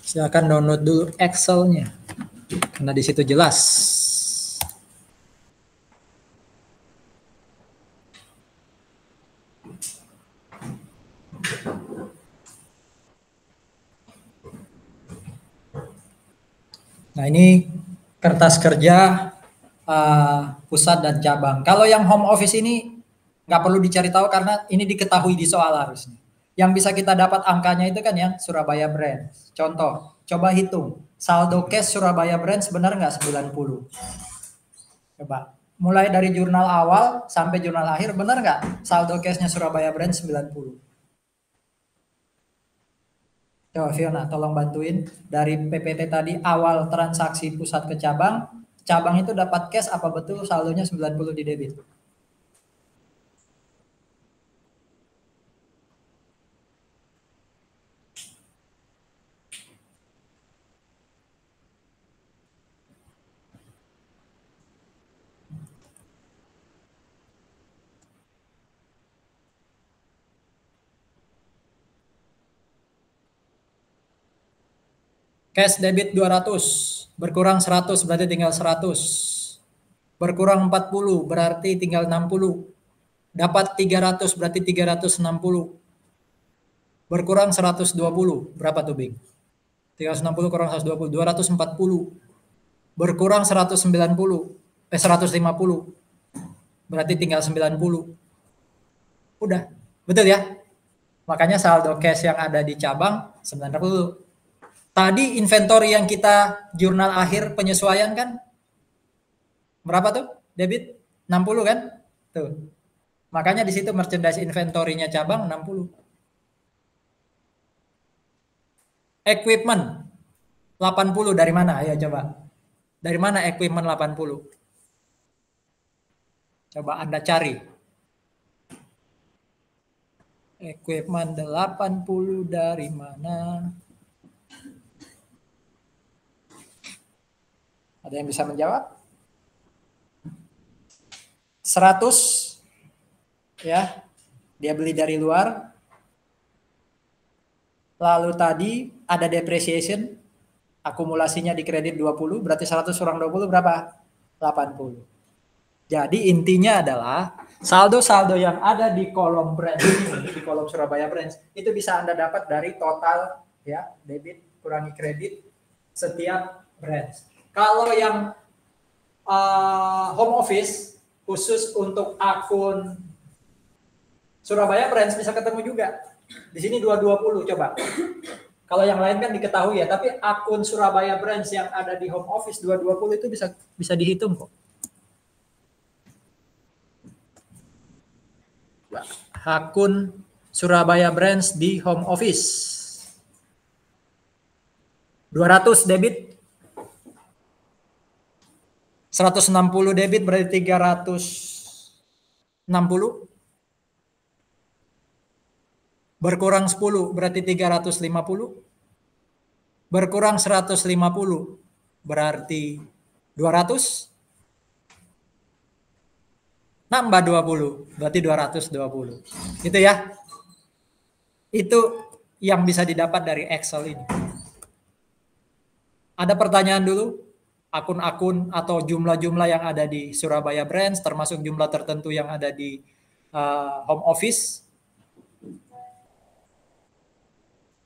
Silakan download dulu Excel-nya. Karena di situ jelas. Nah, ini kertas kerja pusat dan cabang. Kalau yang home office ini nggak perlu dicari tahu karena ini diketahui di soal harusnya. Yang bisa kita dapat angkanya itu kan yang Surabaya Branch. Contoh, coba hitung. Saldo cash Surabaya Branch benar nggak 90? Coba. Mulai dari jurnal awal sampai jurnal akhir benar nggak saldo cashnya Surabaya Branch 90? Coba Fiona, tolong bantuin dari PPT tadi awal transaksi pusat ke cabang. Cabang itu dapat cash apa betul saldonya 90 di debit? Cash debit 200, berkurang 100 berarti tinggal 100. Berkurang 40 berarti tinggal 60. Dapat 300 berarti 360. Berkurang 120, berapa tuh Bing? 360 kurang 120, 240. berkurang 150. Berarti tinggal 90. Udah, betul ya? Makanya saldo cash yang ada di cabang 90. Tadi inventory yang kita jurnal akhir penyesuaian kan berapa tuh? Debit 60 kan? Tuh. Makanya di situ merchandise inventory-nya cabang 60. Equipment 80 dari mana? Ayo coba. Dari mana equipment 80? Coba Anda cari. Equipment 80 dari mana? Ada yang bisa menjawab? 100 ya. Dia beli dari luar. Lalu tadi ada depreciation, akumulasinya di kredit 20, berarti 100 kurang 20 berapa? 80. Jadi intinya adalah saldo-saldo yang ada di kolom branch ini, di kolom Surabaya branch, itu bisa Anda dapat dari total ya, debit kurangi kredit setiap branch. Kalau yang home office khusus untuk akun Surabaya branch bisa ketemu juga. Di sini 220 coba. Kalau yang lain kan diketahui ya, tapi akun Surabaya branch yang ada di home office 220 itu bisa dihitung kok. Akun Surabaya branch di home office. 200 debit. 160 debit berarti 360. Berkurang 10 berarti 350. Berkurang 150 berarti 200. Nambah 20 berarti 220. Itu ya. Itu yang bisa didapat dari Excel ini. Ada pertanyaan dulu? Akun-akun atau jumlah-jumlah yang ada di Surabaya branch termasuk jumlah tertentu yang ada di home office.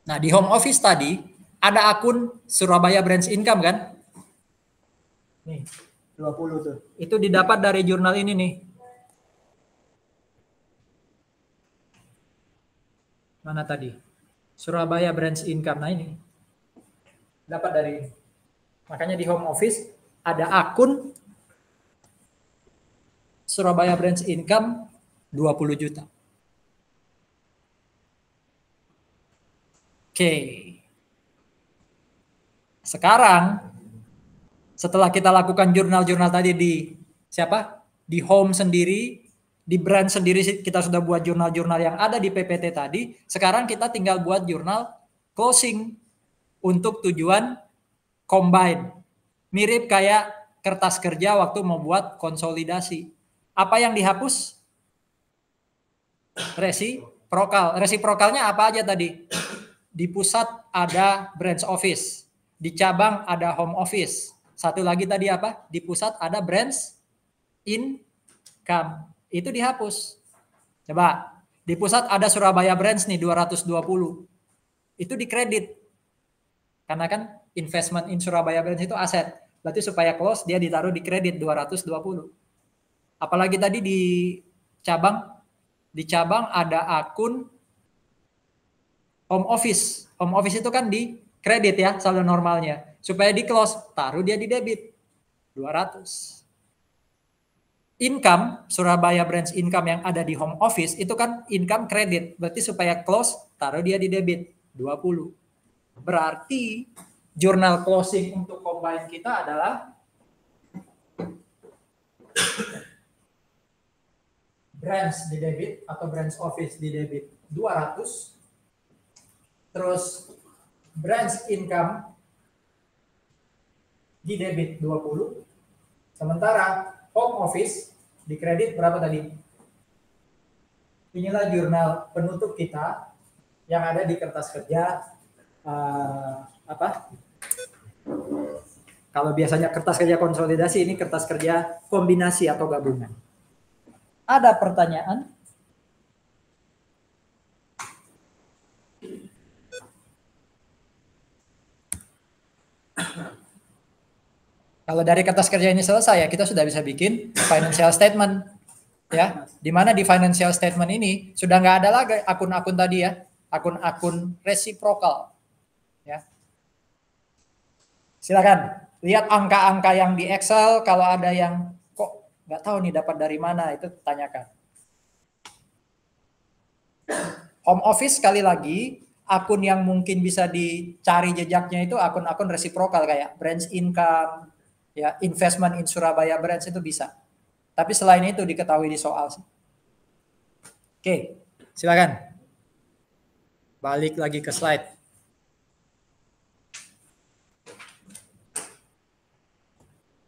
Nah, di home office tadi ada akun Surabaya branch income kan? Nih, 20 tuh. Itu didapat dari jurnal ini nih. Mana tadi? Surabaya branch income. Nah ini. Dapat dari ini. Makanya di home office ada akun Surabaya branch income 20 juta. Oke. Sekarang setelah kita lakukan jurnal-jurnal tadi di siapa? Di home sendiri, di brand sendiri kita sudah buat jurnal-jurnal yang ada di PPT tadi. Sekarang kita tinggal buat jurnal closing untuk tujuan combine. Mirip kayak kertas kerja waktu membuat konsolidasi. Apa yang dihapus? Resiprokal. Resiprokalnya apa aja tadi? Di pusat ada branch office. Di cabang ada home office. Satu lagi tadi apa? Di pusat ada branch income. Itu dihapus. Coba. Di pusat ada Surabaya branch nih 220. Itu dikredit. Karena kan investment in Surabaya branch itu aset. Berarti supaya close dia ditaruh di kredit 220. Apalagi tadi di cabang ada akun home office. Home office itu kan di kredit ya saldo normalnya. Supaya di close taruh dia di debit 200. Income Surabaya branch income yang ada di home office itu kan income kredit. Berarti supaya close taruh dia di debit 20. Berarti jurnal closing untuk combine kita adalah branch di debit atau branch office di debit 200. Terus branch income di debit 20. Sementara home office di kredit berapa tadi? Inilah jurnal penutup kita yang ada di kertas kerja Kalau biasanya kertas kerja konsolidasi, ini kertas kerja kombinasi atau gabungan. Ada pertanyaan? Kalau dari kertas kerja ini selesai ya, kita sudah bisa bikin financial statement ya. Di mana di financial statement ini sudah nggak ada lagi akun-akun tadi ya, akun-akun reciprocal ya. Silakan lihat angka-angka yang di Excel, kalau ada yang kok nggak tahu nih dapat dari mana, itu tanyakan. Home office sekali lagi, akun yang mungkin bisa dicari jejaknya itu akun-akun reciprocal kayak branch income, ya investment in Surabaya branch itu bisa. Tapi selain itu diketahui di soal. Oke, silakan. Balik lagi ke slide.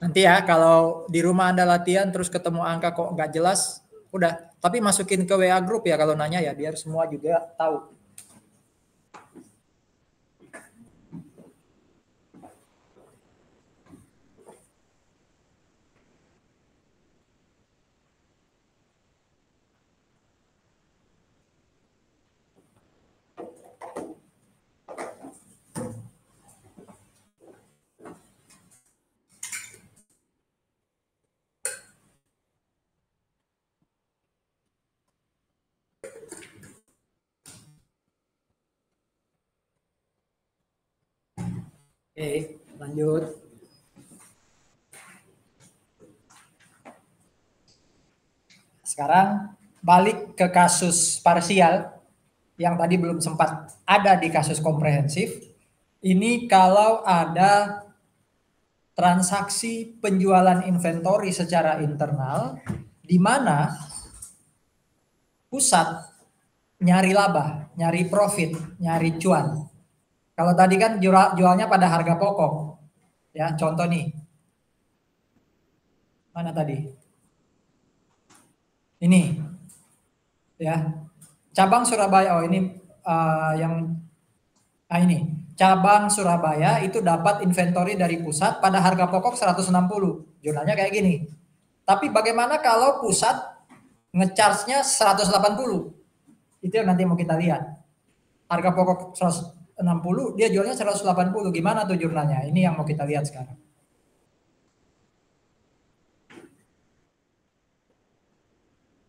Nanti ya kalau di rumah Anda latihan terus ketemu angka kok nggak jelas, udah. Tapi masukin ke WA group ya kalau nanya ya, biar semua juga tahu. Oke, lanjut. Sekarang balik ke kasus parsial yang tadi belum sempat ada di kasus komprehensif. Ini kalau ada transaksi penjualan inventory secara internal di mana pusat nyari laba, nyari profit, nyari cuan. Kalau tadi kan jualnya pada harga pokok. Ya, contoh nih. Mana tadi? Ini. Ya. Cabang Surabaya. Oh, ini yang ini. Cabang Surabaya itu dapat inventory dari pusat pada harga pokok 160. Jurnalnya kayak gini. Tapi bagaimana kalau pusat ngecharge-nya 180? Itu yang nanti mau kita lihat. Harga pokok 160, dia jualnya 180. Gimana tuh jurnalnya? Ini yang mau kita lihat sekarang.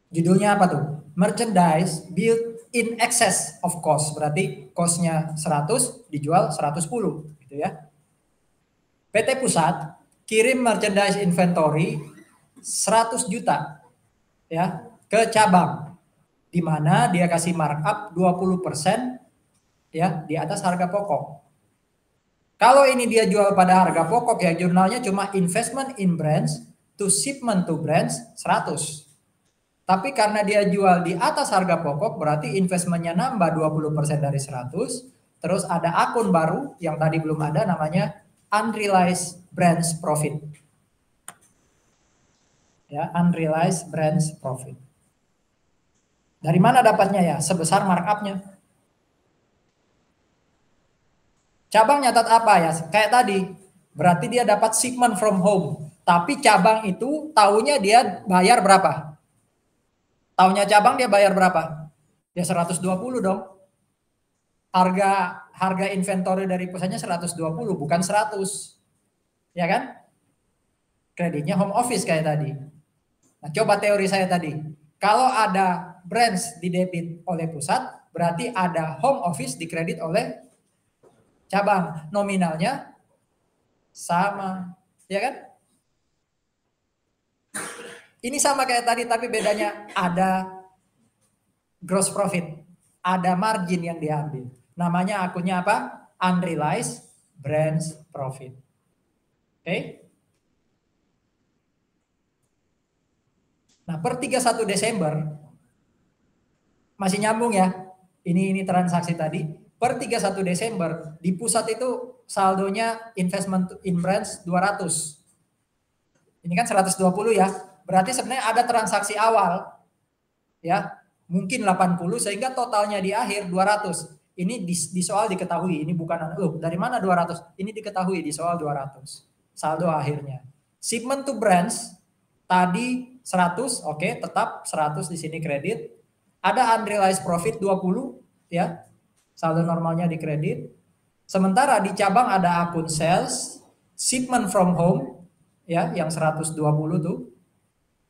Judulnya apa tuh? Merchandise built in excess of cost. Berarti cost-nya 100, dijual 110 gitu ya. PT Pusat kirim merchandise inventory 100 juta ya ke cabang, di mana dia kasih markup 20% ya di atas harga pokok. Kalau ini dia jual pada harga pokok ya, jurnalnya cuma investment in brands to shipment to brands 100. Tapi karena dia jual di atas harga pokok, berarti investmentnya nambah 20% dari 100. Terus ada akun baru yang tadi belum ada, namanya unrealized brands profit. Ya, unrealized brands profit. Dari mana dapatnya ya? Sebesar markupnya. Cabang nyatat apa ya? Kayak tadi, berarti dia dapat shipment from home. Tapi cabang itu tahunya dia bayar berapa? Tahunya cabang dia bayar berapa? Ya 120 dong. Harga inventory dari pusatnya 120, bukan 100. Ya kan? Kreditnya home office kayak tadi. Nah, coba teori saya tadi. Kalau ada branch di debit oleh pusat, berarti ada home office dikredit oleh cabang. Nominalnya sama. Ya kan? Ini sama kayak tadi, tapi bedanya ada gross profit. Ada margin yang diambil. Namanya akunnya apa? Unrealized branch profit. Oke? Nah, per 31 Desember masih nyambung ya. Ini transaksi tadi. Per 31 Desember di pusat itu saldonya investment in brands 200. Ini kan 120 ya. Berarti sebenarnya ada transaksi awal ya, mungkin 80 sehingga totalnya di akhir 200. Ini di soal diketahui, ini bukan dari mana 200? Ini diketahui di soal 200. Saldo akhirnya. Shipment to brands tadi 100, oke, tetap 100 di sini kredit. Ada unrealized profit 20 ya. Saldo normalnya di kredit. Sementara di cabang ada akun sales, shipment from home ya, yang 120 tuh,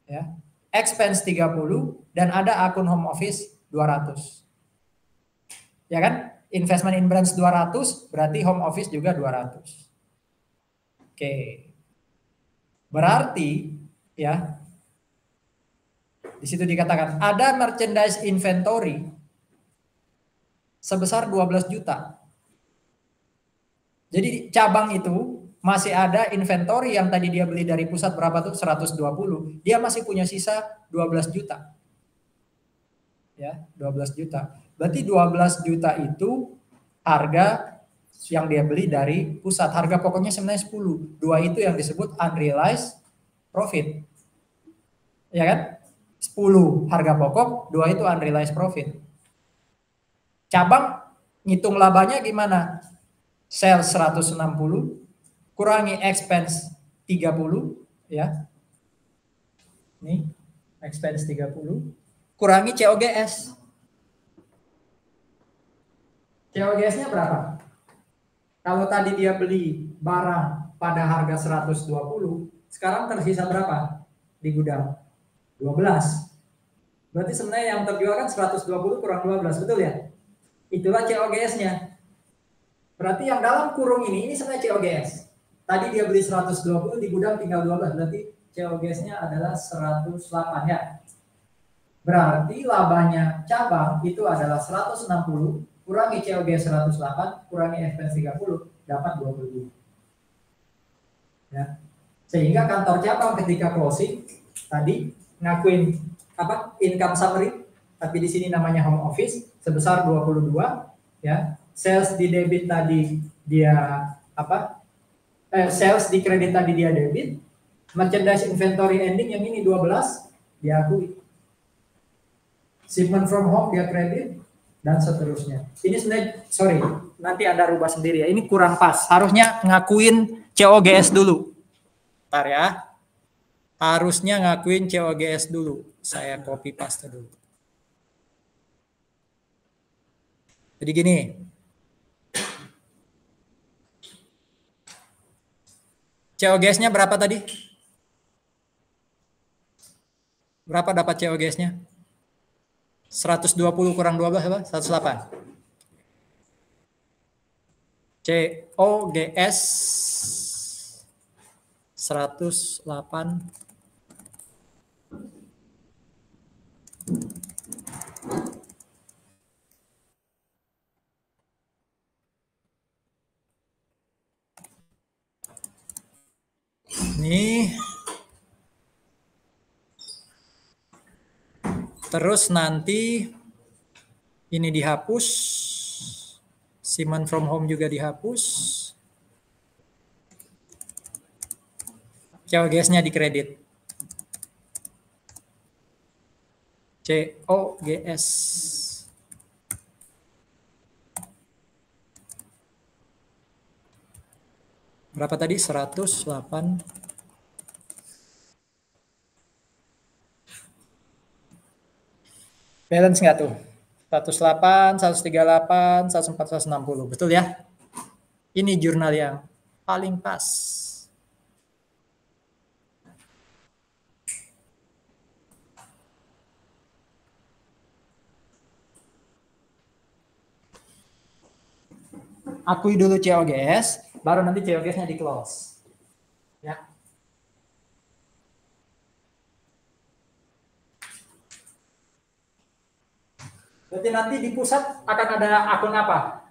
ya. Expense 30 dan ada akun home office 200. Ya kan? Investment in branch 200, berarti home office juga 200. Oke. Berarti ya, di situ dikatakan ada merchandise inventory sebesar 12 juta. Jadi cabang itu masih ada inventory yang tadi dia beli dari pusat berapa tuh? 120. Dia masih punya sisa 12 juta. Ya, 12 juta. Berarti 12 juta itu harga yang dia beli dari pusat. Harga pokoknya sebenarnya 10. Dua itu yang disebut unrealized profit. Ya kan? 10 harga pokok, 2 itu unrealized profit. Cabang ngitung labanya gimana? Sales 160 kurangi expense 30 ya. Nih, expense 30 kurangi COGS. COGS-nya berapa? Kalau tadi dia beli barang pada harga 120, sekarang tersisa berapa di gudang? 12. Berarti sebenarnya yang terjual kan 120 kurang 12, betul ya? Itulah COGS-nya. Berarti yang dalam kurung ini sebenarnya COGS. Tadi dia beli 120, di gudang tinggal 12, berarti COGS-nya adalah 108 ya. Berarti labanya cabang itu adalah 160 kurangi COGS 108 kurangi expense 30 dapat 22. Ya. Sehingga kantor cabang ketika closing tadi ngakuin apa? Income summary, tapi di sini namanya home office sebesar 22 ya. Sales di debit tadi dia apa? Sales di kredit tadi dia debit. Merchandise inventory ending yang ini 12 diakui. Shipment from home dia kredit dan seterusnya. Ini sebenarnya sorry, nanti Anda rubah sendiri ya. Ini kurang pas. Harusnya ngakuin COGS dulu. Bentar ya. Harusnya ngakuin COGS dulu. Saya copy paste dulu. Jadi gini. COGS-nya berapa tadi? Berapa dapat COGS-nya? 120 kurang 12 apa? 108. COGS 108. Nih. Terus nanti ini dihapus. Shipment from home juga dihapus. COGS-nya dikredit. COGS. Berapa tadi? 108. Balance nggak tuh? 108, 138, 104, 160. Betul ya? Ini jurnal yang paling pas. Akui dulu COGS, baru nanti COGS-nya di close. Ya. Berarti nanti di pusat akan ada akun apa?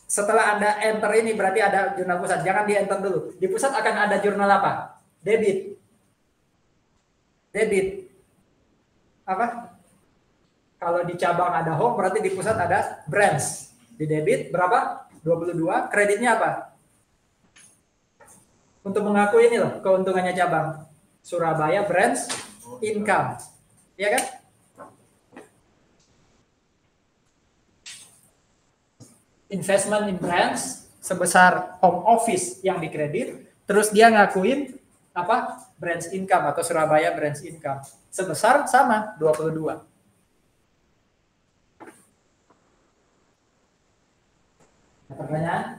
Setelah Anda enter ini berarti ada jurnal pusat. Jangan di enter dulu. Di pusat akan ada jurnal apa? Debit. Debit. Apa? Kalau di cabang ada home, berarti di pusat ada branch. Di debit berapa? 22. Kreditnya apa? Untuk mengakui ini loh, keuntungannya cabang. Surabaya branch income. Iya kan? Investment in branch sebesar home office yang dikredit, terus dia ngakuin apa? Branch income atau Surabaya branch income. Sebesar sama 22. Pertanyaan?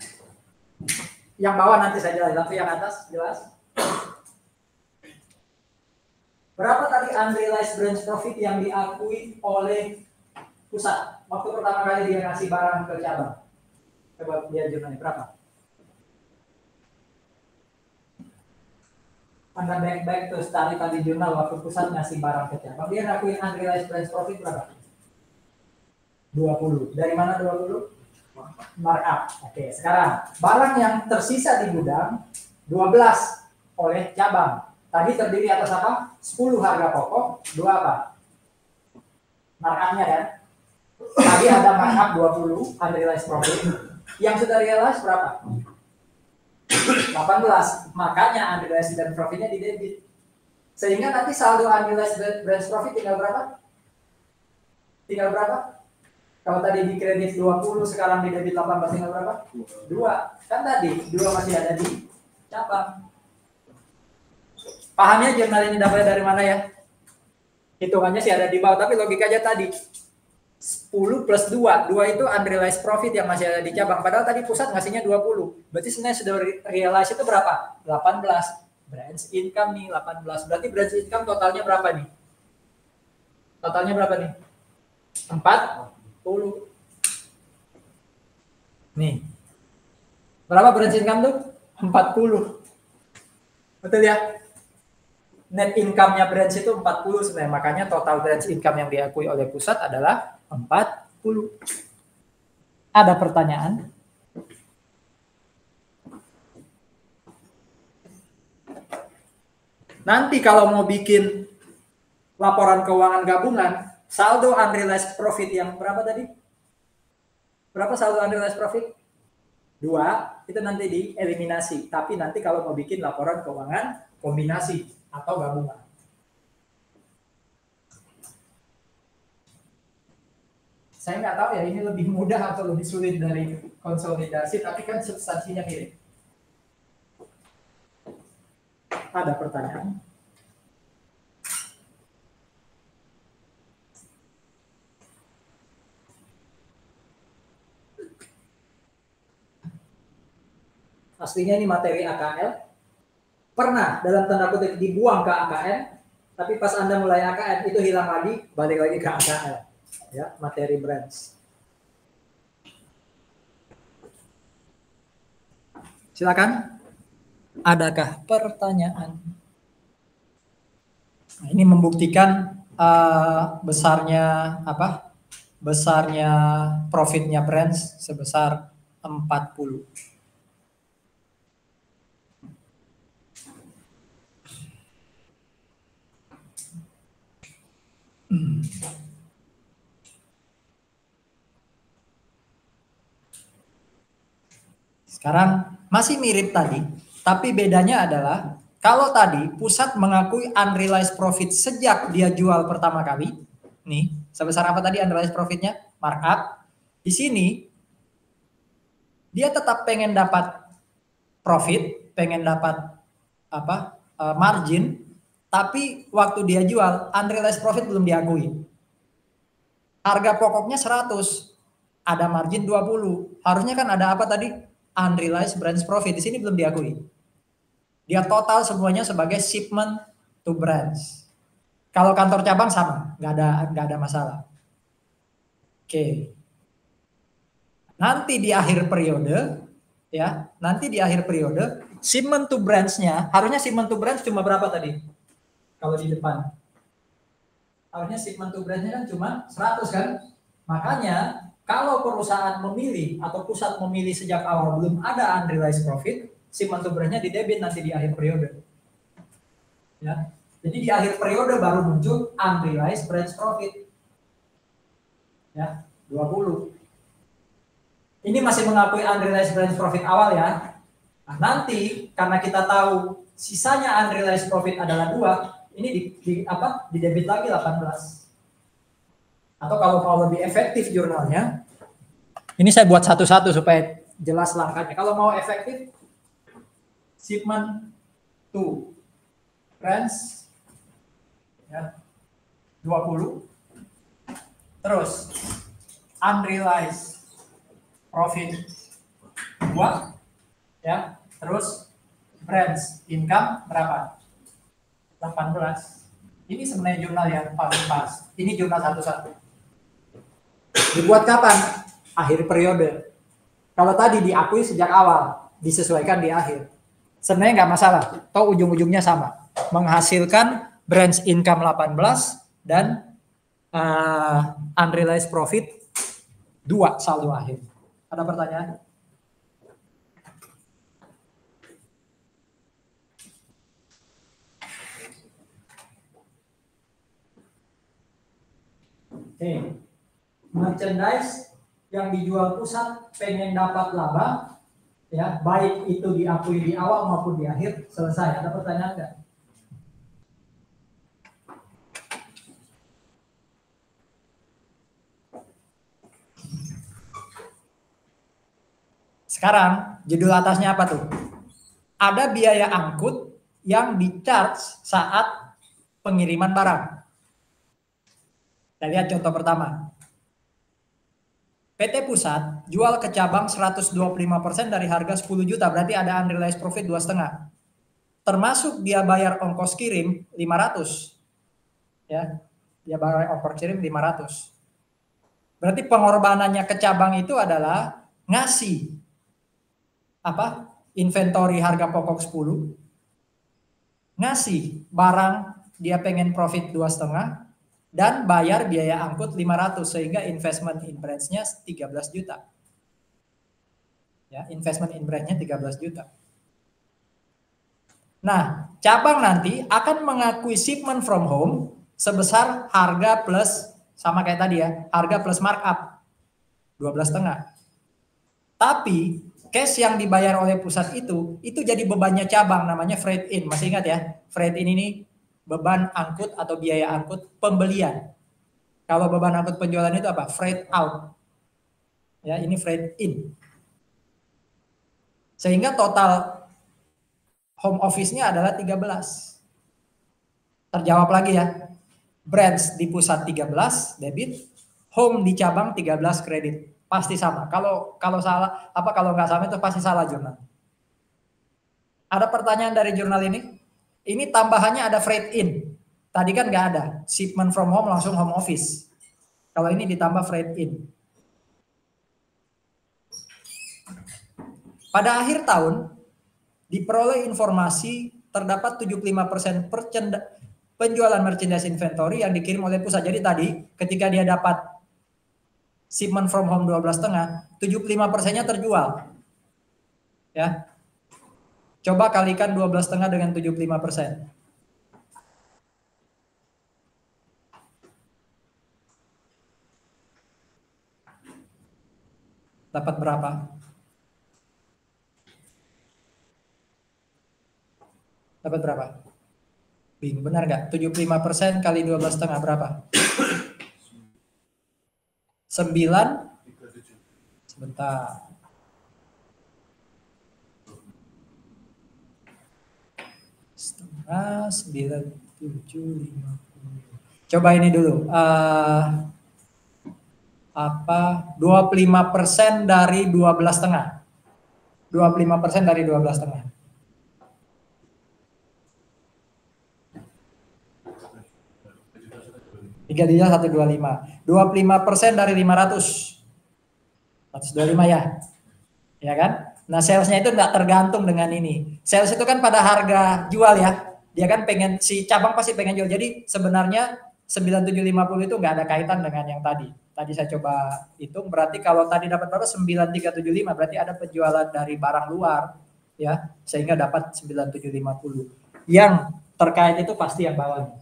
Yang bawah nanti saya jelaskan, tapi yang atas jelas. Berapa tadi unrealized branch profit yang diakui oleh pusat waktu pertama kali dia ngasih barang ke cabang? Coba lihat jurnalnya berapa? Anda back terus tarik tadi jurnal waktu pusat ngasih barang ke cabang, dia ngakuin unrealized branch profit berapa? 20. Dari mana 20? Markup. Oke, sekarang barang yang tersisa di gudang 12 oleh cabang. Tadi terdiri atas apa? 10 harga pokok, 2 apa? Markupnya kan? Tadi ada markup 20 unrealized profit. Yang sudah realized berapa? 18. Makanya unrealized dan profitnya di debit. Sehingga nanti saldo unrealized branch profit tinggal berapa? Tinggal berapa? Kalau tadi di kredit 20, sekarang di debit 18 tinggal berapa? 2. Kan tadi 2 masih ada di cabang. Pahamnya jurnal ini dapatnya dari mana ya? Hitungannya sih ada di bawah, tapi logikanya tadi 10 plus 2. 2 itu unrealized profit yang masih ada di cabang. Padahal tadi pusat ngasihnya 20. Berarti sebenarnya sudah realize itu berapa? 18. Branch income nih 18. Berarti branch income totalnya berapa nih? Totalnya berapa nih? 40. Nih. Berapa branch income tuh? 40. Betul ya? Net income-nya branch itu 40 sebenarnya. Makanya total branch income yang diakui oleh pusat adalah 40. Ada pertanyaan? Nanti kalau mau bikin laporan keuangan gabungan, saldo unrealized profit yang berapa tadi? Berapa saldo unrealized profit? 2, itu nanti dieliminasi. Tapi nanti kalau mau bikin laporan keuangan kombinasi atau gabungan. Saya nggak tahu ya ini lebih mudah atau lebih sulit dari konsolidasi, tapi kan substansinya mirip. Ada pertanyaan? Aslinya ini materi AKL. Pernah dalam tanda kutip dibuang ke AKN, tapi pas Anda mulai AKN itu hilang lagi, balik lagi ke AKL. Ya, materi branch. Silakan. Adakah pertanyaan? Nah, ini membuktikan besarnya apa? Besarnya profitnya branch sebesar 40. Sekarang masih mirip tadi, tapi bedanya adalah kalau tadi pusat mengakui unrealized profit sejak dia jual pertama kali, nih sebesar apa tadi unrealized profitnya? Markup. Di sini dia tetap pengen dapat profit, pengen dapat apa? Margin, tapi waktu dia jual unrealized profit belum diakui. Harga pokoknya 100, ada margin 20. Harusnya kan ada apa tadi? Unrealized branch profit. Di sini belum diakui. Dia total semuanya sebagai shipment to branch. Kalau kantor cabang sama, nggak ada masalah. Oke. Nanti di akhir periode, ya, nanti di akhir periode shipment to branch-nya, harusnya shipment to branch cuma berapa tadi? Kalau di depan. Harusnya shipment to branch-nya kan cuma 100 kan? Makanya kalau perusahaan memilih atau pusat memilih sejak awal belum ada unrealized profit, shipment to branch-nya di debit nanti di akhir periode. Ya. Jadi di akhir periode baru muncul unrealized branch profit. Ya, 20. Ini masih mengakui unrealized branch profit awal ya. Nah, nanti karena kita tahu sisanya unrealized profit adalah 2, ini di debit lagi 18. Atau kalau mau lebih efektif jurnalnya, ini saya buat satu-satu supaya jelas langkahnya. Kalau mau efektif, shipment to branch ya, 20. Terus unrealized profit 2 ya. Terus branch income berapa? 18. Ini sebenarnya jurnal yang paling pas. Ini jurnal satu-satu. Dibuat kapan? Akhir periode. Kalau tadi diakui sejak awal, disesuaikan di akhir. Sebenarnya nggak masalah. Toh ujung-ujungnya sama. Menghasilkan branch income 18 dan unrealized profit 2 saldo akhir. Ada pertanyaan? Oke. Merchandise yang dijual pusat pengen dapat laba, ya, baik itu diakui di awal maupun di akhir, selesai. Ada pertanyaan nggak? Sekarang judul atasnya apa tuh? Ada biaya angkut yang di-charge saat pengiriman barang. Kita lihat contoh pertama. PT Pusat jual ke cabang 125% dari harga 10 juta, berarti ada unrealized profit 2,5. Termasuk dia bayar ongkos kirim 500. Ya. Dia bayar ongkos kirim 500. Berarti pengorbanannya ke cabang itu adalah ngasih apa? Inventory harga pokok 10. Ngasih barang dia pengen profit 2,5 dan bayar biaya angkut 500 sehingga investment in branch-nya 13 juta. Ya, investment in branch-nya 13 juta. Nah, cabang nanti akan mengakui shipment from home sebesar harga plus sama kayak tadi ya, harga plus markup 12,5. Tapi cash yang dibayar oleh pusat itu jadi bebannya cabang, namanya freight in. Masih ingat ya? Freight in ini beban angkut atau biaya angkut pembelian. Kalau beban angkut penjualan itu apa? Freight out. Ya, ini freight in. Sehingga total home office-nya adalah 13. Terjawab lagi ya. Branch di pusat 13 debit, home di cabang 13 kredit. Pasti sama. Kalau salah kalau nggak sama itu pasti salah jurnal. Ada pertanyaan dari jurnal ini? Ini tambahannya ada freight in. Tadi kan nggak ada. Shipment from home langsung home office. Kalau ini ditambah freight in. Pada akhir tahun, diperoleh informasi terdapat 75% penjualan merchandise inventory yang dikirim oleh pusat. Jadi tadi ketika dia dapat shipment from home 12,5, 75%-nya terjual. Ya. Coba kalikan 12,5 dengan 75%. Dapat berapa? Dapat berapa? Bing, benar nggak? 75% kali 12,5 berapa? 9. Sebentar. Setengah 9750. Coba ini dulu. 25% dari 12,5. 25% dari 12,5. 3,125. 25% dari 500. 125 ya. Ya kan? Nah, salesnya itu nggak tergantung dengan ini. Sales itu kan pada harga jual ya. Dia kan pengen, si cabang pasti pengen jual. Jadi sebenarnya 9750 itu nggak ada kaitan dengan yang tadi. Tadi saya coba hitung, berarti kalau tadi dapat berapa? 9375, berarti ada penjualan dari barang luar ya, sehingga dapat 9750. Yang terkait itu pasti yang bawahnya.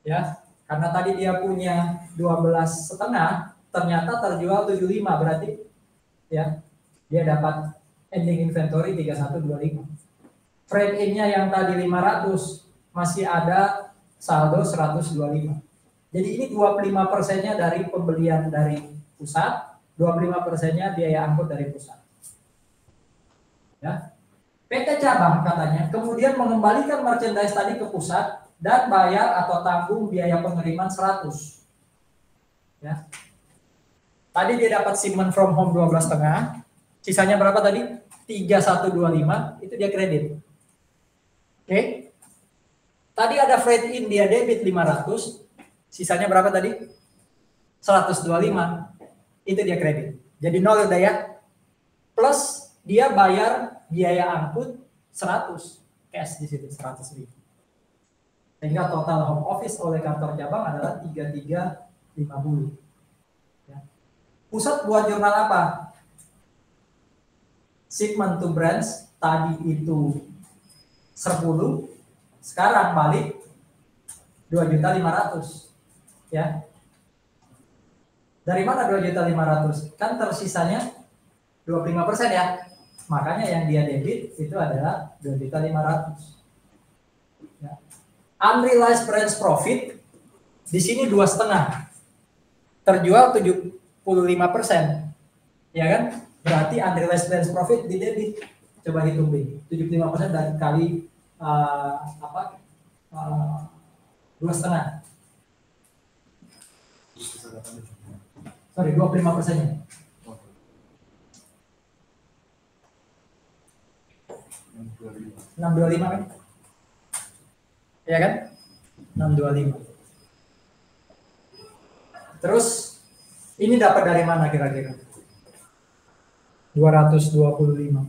Ya, karena tadi dia punya 12,5, ternyata terjual 75, berarti ya dia dapat ending inventory 3125. Freight in-nya yang tadi 500 masih ada saldo 125. Jadi ini 25%-nya dari pembelian dari pusat, 25%-nya biaya angkut dari pusat. Ya. PT cabang katanya kemudian mengembalikan merchandise tadi ke pusat dan bayar atau tanggung biaya pengiriman 100. Ya. Tadi dia dapat shipment from home 12,5, Sisanya berapa tadi? 3125 itu dia kredit. Oke. Tadi ada freight in dia debit 500. Sisanya berapa tadi? 125. Itu dia kredit. Jadi nol udah ya. Plus dia bayar biaya angkut 100. Cash di situ 100.000. Sehingga total home office oleh kantor cabang adalah 3350. Ya. Pusat buat jurnal apa? Shipment to branch tadi itu 10, sekarang balik 2.500.000. Ya. Dari mana 2.500.000? Kan tersisanya 25% ya. Makanya yang dia debit itu adalah 2.500.000. Ya. Unrealized branch profit di sini 2,5. Terjual 75%. Ya kan? Berarti unrealized branch profit di debit. Coba hitung B. 75% dari kali 2,5. Sorry, 25%-nya. 625 kan? Iya kan? 625. Terus ini dapat dari mana kira-kira? 225.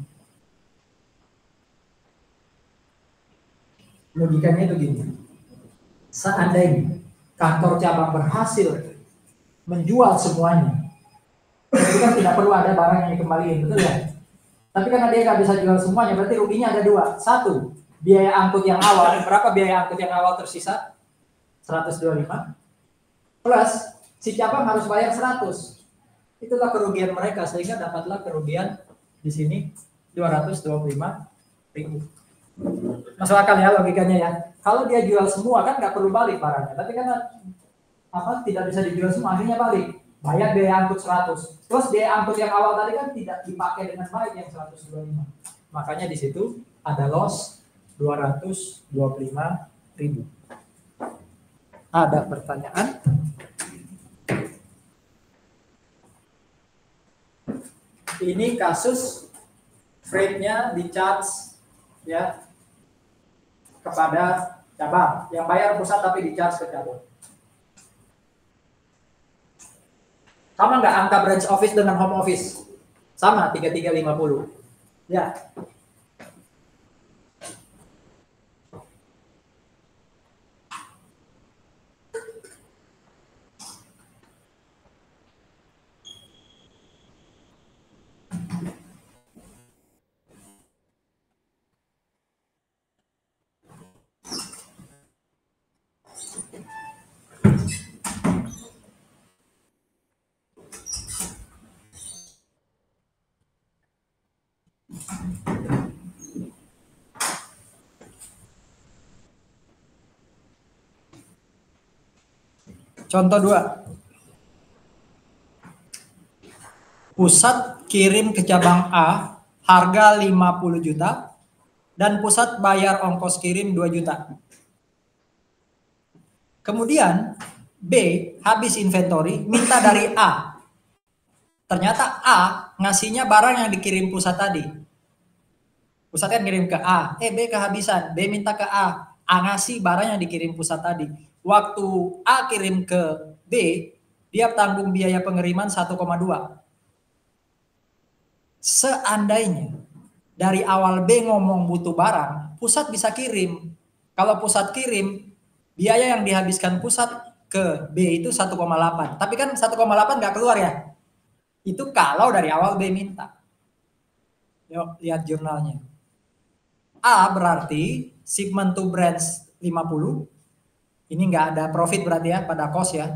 Logikanya itu gini. Seandainya kantor cabang berhasil menjual semuanya, jadi kan tidak perlu ada barang yang dikembaliin, betul ya? Tapi karena dia nggak bisa jual semuanya, berarti ruginya ada dua. Satu, biaya angkut yang awal. Berapa biaya angkut yang awal tersisa? 125. Plus, si cabang harus bayar 100. Itulah kerugian mereka, sehingga dapatlah kerugian di sini 225.000. Masuk akal ya logikanya ya. Kalau dia jual semua kan nggak perlu balik barangnya. Tapi karena tidak bisa dijual semua, akhirnya balik. Bayar biaya angkut 100. Plus biaya angkut yang awal tadi kan tidak dipakai dengan baik yang 125. Makanya di situ ada loss 225.000. Ada pertanyaan? Ini kasus freight-nya di charge ya kepada cabang. Yang bayar pusat tapi di charge ke cabang. Sama nggak angka branch office dengan home office? Sama, 3350. Ya. Contoh 2. Pusat kirim ke cabang A harga 50 juta dan pusat bayar ongkos kirim 2 juta. Kemudian B habis inventory minta dari A. Ternyata A ngasihnya barang yang dikirim pusat tadi. Pusat kan kirim ke A, B kehabisan, B minta ke A ngasih barang yang dikirim pusat tadi. Waktu A kirim ke B, dia tanggung biaya pengiriman 1,2. Seandainya dari awal B ngomong butuh barang, pusat bisa kirim. Kalau pusat kirim, biaya yang dihabiskan pusat ke B itu 1,8. Tapi kan 1,8 nggak keluar ya. Itu kalau dari awal B minta. Yuk, lihat jurnalnya. A berarti shipment to branch 50. Ini nggak ada profit berarti ya, pada cost ya.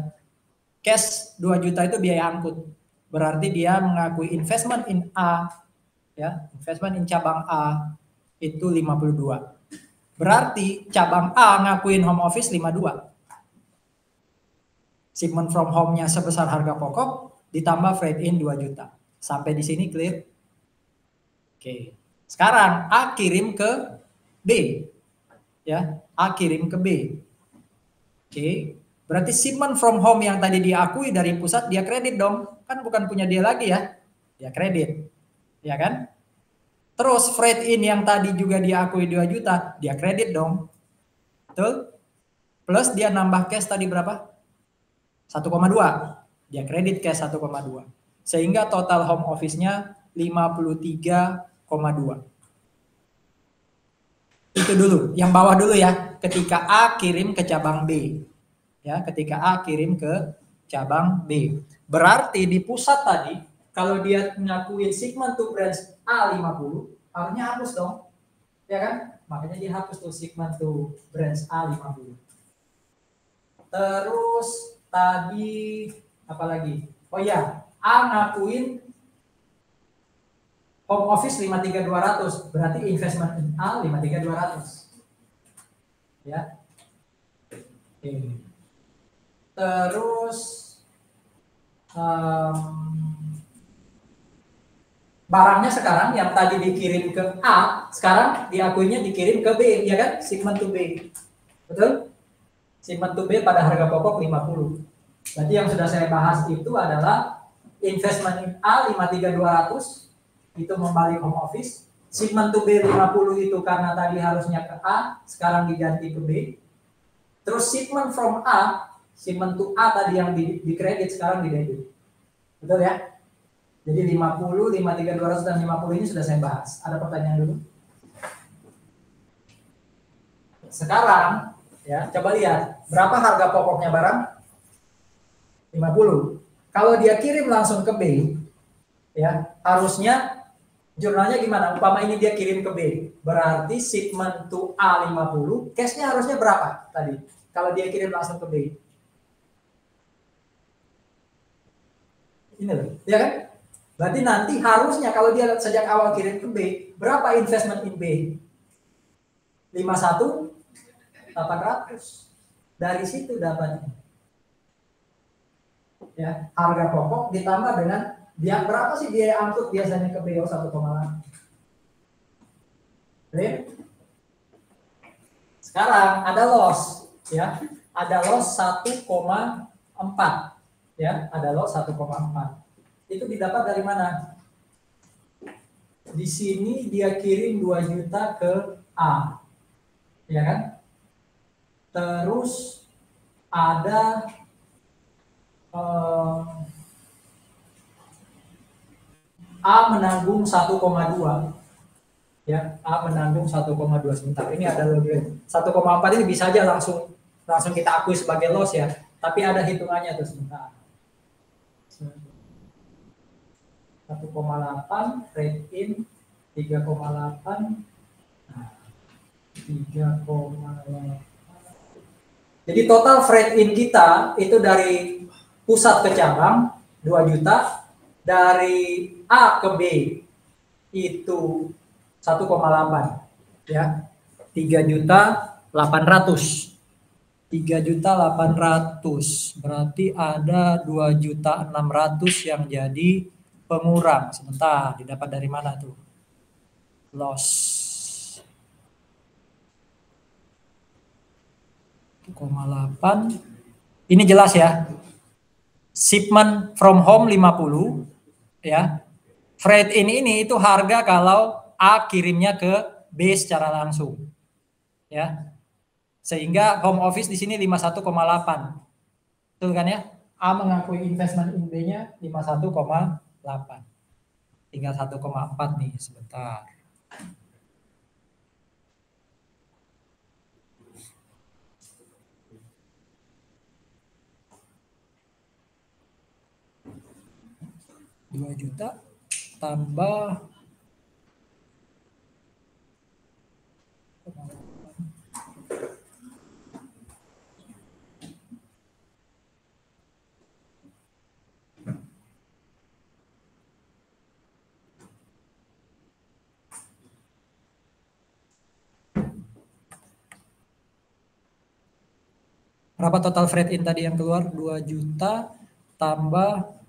Cash 2 juta itu biaya angkut. Berarti dia mengakui investment in A, ya, investment in cabang A itu 52. Berarti cabang A ngakuin home office 52. Shipment from home-nya sebesar harga pokok ditambah freight in 2 juta. Sampai di sini clear? Oke. Sekarang A kirim ke B. Ya, A kirim ke B. Oke. Berarti shipment from home yang tadi diakui dari pusat dia kredit dong. Kan bukan punya dia lagi ya. Dia kredit. Ya kan? Terus freight in yang tadi juga diakui 2 juta, dia kredit dong. Betul? Plus dia nambah cash tadi berapa? 1,2. Dia kredit cash 1,2. Sehingga total home office-nya 53,2. Itu dulu, yang bawah dulu ya. Ketika A kirim ke cabang B. Ya, ketika A kirim ke cabang B. Berarti di pusat tadi, kalau dia ngakuin segment to branch A50, harusnya hapus dong. Ya kan? Makanya dia hapus tuh segment to branch A50. Terus tadi apa lagi? Oh ya, A ngakuin home office 53200, berarti investment in A 53200. Ya. Oke. Terus barangnya sekarang yang tadi dikirim ke A, sekarang diakuinya dikirim ke B, ya kan? Segment to B. Betul? Segment to B pada harga pokok 50. Berarti yang sudah saya bahas itu adalah investment in A 53200 itu membalik home office. Segment to B 50 itu karena tadi harusnya ke A, sekarang diganti ke B. Terus segment from A, segment to A tadi yang di kredit sekarang di debit. Betul ya? Jadi 50, 53200 dan 50 ini sudah saya bahas. Ada pertanyaan dulu? Sekarang ya, coba lihat berapa harga pokoknya barang? 50. Kalau dia kirim langsung ke B, ya, harusnya jurnalnya gimana? Umpama ini dia kirim ke B, berarti shipment to A50, cash-nya harusnya berapa tadi? Kalau dia kirim langsung ke B. Ini loh, ya kan? Berarti nanti harusnya kalau dia sejak awal kirim ke B, berapa investment in B? 51.800. Dari situ dapatnya. Ya, harga pokok ditambah dengan dia berapa sih biaya angkut biasanya ke BO 1,8. Sekarang ada loss, ya. Ada loss 1,4. Ya, ada loss 1,4. Itu didapat dari mana? Di sini dia kirim 2 juta ke A. Ya kan? Terus ada A menanggung 1,2. Ya, A menanggung 1,2 sebentar. Ini ada lebih 1,4 ini bisa aja langsung kita akui sebagai loss ya. Tapi ada hitungannya tuh sebentar. 1,8 trade in 3,8. Nah, 3,8. Jadi total freight in kita itu dari pusat ke cabang 2 juta, dari A ke B itu 1,8 ya. 3.800.000. 3.800.000 berarti ada 2.600.000 yang jadi pengurang. Sebentar, didapat dari mana tuh? Loss 1,8. Ini jelas ya. Shipment from home 50 ya. Freight in ini itu harga kalau A kirimnya ke B secara langsung. Ya. Sehingga home office di sini 51,8. Betul kan ya? A mengakui investment in B-nya 51,8. Tinggal 1,4 nih, sebentar. Dua juta tambah berapa total freight in tadi yang keluar? 2 juta tambah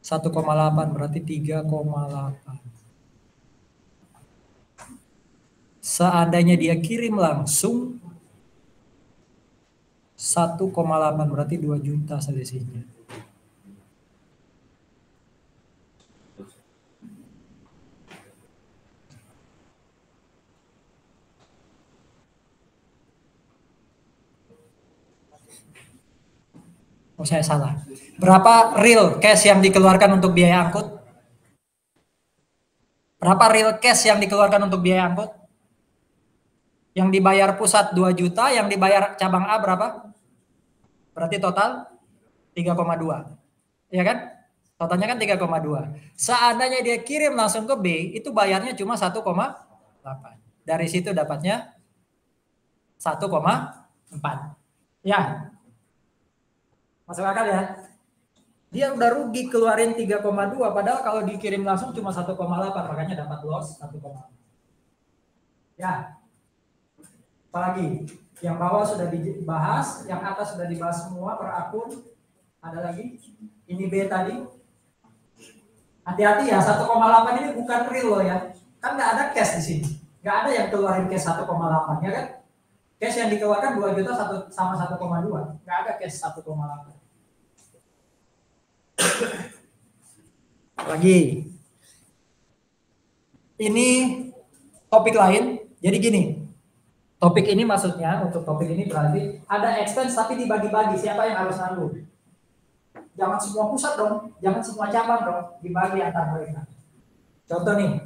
1,8 berarti 3,8. Seandainya dia kirim langsung 1,8 berarti 2 juta selisihnya. Oh, saya salah. Berapa real cash yang dikeluarkan untuk biaya angkut? Berapa real cash yang dikeluarkan untuk biaya angkut? Yang dibayar pusat 2 juta, yang dibayar cabang A berapa? Berarti total 3,2. Ya kan? Totalnya kan 3,2. Seandainya dia kirim langsung ke B, itu bayarnya cuma 1,8. Dari situ dapatnya 1,4. Ya. Masuk akal ya? Dia udah rugi keluarin 3,2, padahal kalau dikirim langsung cuma 1,8, makanya dapat loss 1,8. Ya. Apalagi? Yang bawah sudah dibahas, yang atas sudah dibahas semua per akun. Ada lagi? Ini B tadi. Hati-hati ya, 1,8 ini bukan real loh ya. Kan nggak ada cash di sini. Nggak ada yang keluarin cash 1,8 ya kan? Cash yang dikeluarkan 2 juta sama 1,2. Nggak ada cash 1,8. Lagi. Ini topik lain. Jadi gini. Topik ini maksudnya, untuk topik ini berarti ada expense tapi dibagi-bagi. Siapa yang harus nanggung? Jangan semua pusat dong. Jangan semua cabang dong. Dibagi antar mereka. Contoh nih.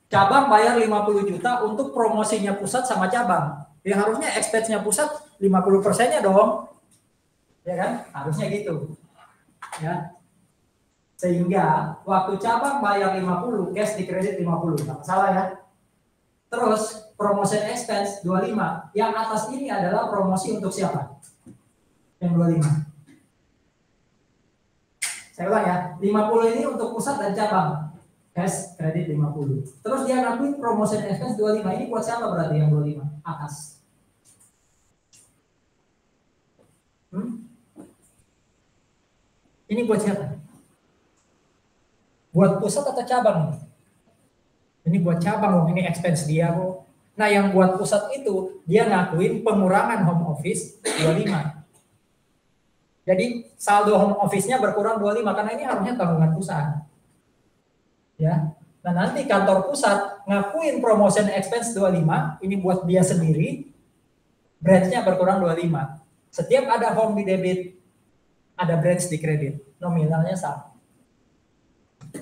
Cabang bayar 50 juta untuk promosinya pusat sama cabang. Ya harusnya expense-nya pusat 50%-nya dong. Ya kan? Harusnya gitu. Ya. Sehingga waktu cabang bayar 50, cash di kredit 50. Nggak salah ya. Terus promotion expense 25. Yang atas ini adalah promosi untuk siapa? Yang 25. Saya ulang ya. 50 ini untuk pusat dan cabang. Cash kredit 50. Terus dia ngambil promotion expense 25. Ini buat siapa berarti yang 25? Atas. Ini buat siapa? Buat pusat atau cabang? Ini buat cabang, ini expense dia kok. Nah, yang buat pusat itu dia ngakuin pengurangan home office 25. Jadi saldo home office-nya berkurang 25 karena ini harusnya tanggungan pusat. Ya. Nah, nanti kantor pusat ngakuin promotion expense 25, ini buat dia sendiri. Branch-nya berkurang 25. Setiap ada home di debit, ada branch di kredit. Nominalnya sama.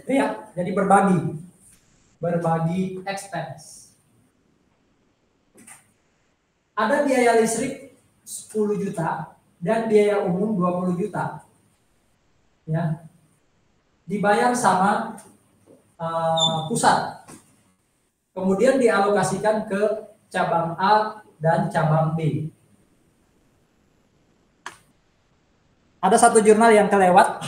Ya, jadi berbagi expense. Ada biaya listrik 10 juta dan biaya umum 20 juta. Ya. Dibayar sama pusat. Kemudian dialokasikan ke cabang A dan cabang B. Ada satu jurnal yang kelewat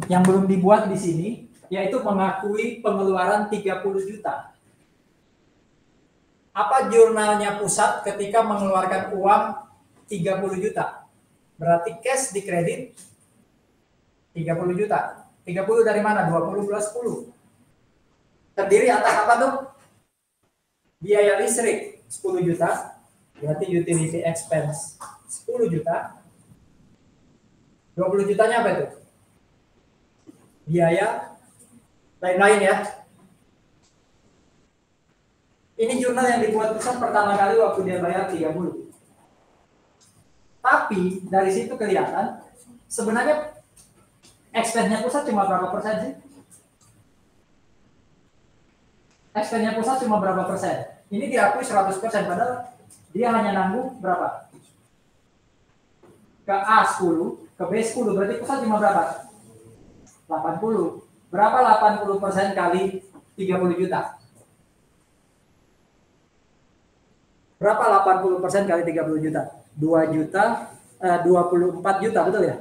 yang belum dibuat di sini, yaitu mengakui pengeluaran 30 juta. Apa jurnalnya pusat ketika mengeluarkan uang 30 juta? Berarti cash di kredit 30 juta. 30 dari mana? 20 plus 10. Terdiri atas apa tuh? Biaya listrik 10 juta. Berarti utility expense 10 juta. 20 jutanya apa itu? Biaya lain-lain ya. Ini jurnal yang dibuat pusat pertama kali waktu dia bayar 30. Tapi dari situ kelihatan sebenarnya expense-nya pusat cuma berapa persen sih? Expense-nya pusat cuma berapa persen? Ini diakui 100%, padahal dia hanya nanggung berapa? Ke A 10, ke B 10, berarti pusat cuma berapa? 80. Berapa 80% kali 30 juta? Berapa 80% kali 30 juta? 2 juta, 24 juta, betul ya?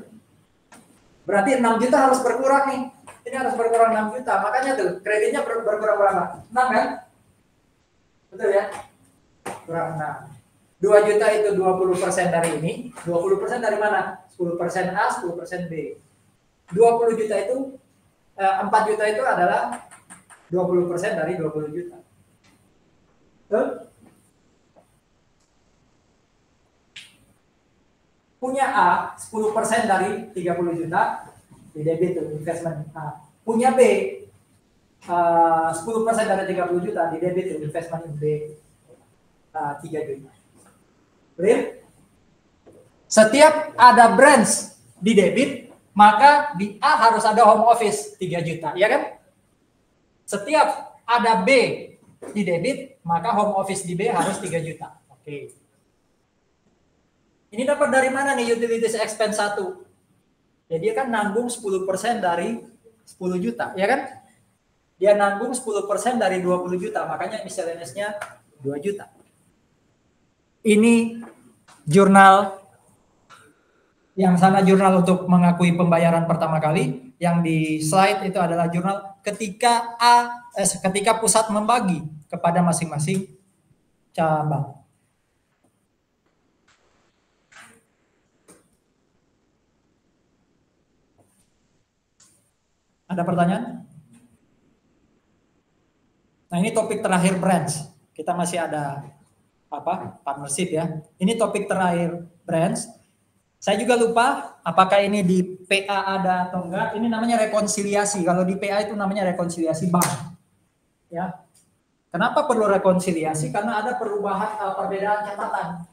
Berarti 6 juta harus berkurang nih. Ini harus berkurang 6 juta. Makanya tuh kreditnya berkurang berapa? 6 kan? Betul ya? Kurang 6. 2 juta itu 20% dari ini. 20% dari mana? 10% A, 10% B. 20 juta itu, 4 juta itu adalah 20% dari 20 juta. Betul? Punya A 10% dari 30 juta di debit itu investment A. Punya B 10% dari 30 juta di debit itu investment B 3 juta. Clear? Setiap ada branch di debit, maka di A harus ada home office 3 juta, ya kan? Setiap ada B di debit, maka home office di B harus 3 juta. Oke. Ini dapat dari mana nih utilities expense 1? Ya dia kan nanggung 10% dari 10 juta, ya kan? Dia nanggung 10% dari 20 juta, makanya miscellaneous-nya 2 juta. Ini jurnal, yang sana jurnal untuk mengakui pembayaran pertama kali, yang di slide itu adalah jurnal ketika pusat membagi kepada masing-masing cabang. Ada pertanyaan? Nah, ini topik terakhir branch. Kita masih ada partnership ya. Ini topik terakhir branch. Saya juga lupa apakah ini di PA ada atau enggak. Ini namanya rekonsiliasi. Kalau di PA itu namanya rekonsiliasi bank. Ya. Kenapa perlu rekonsiliasi? Karena ada perbedaan catatan.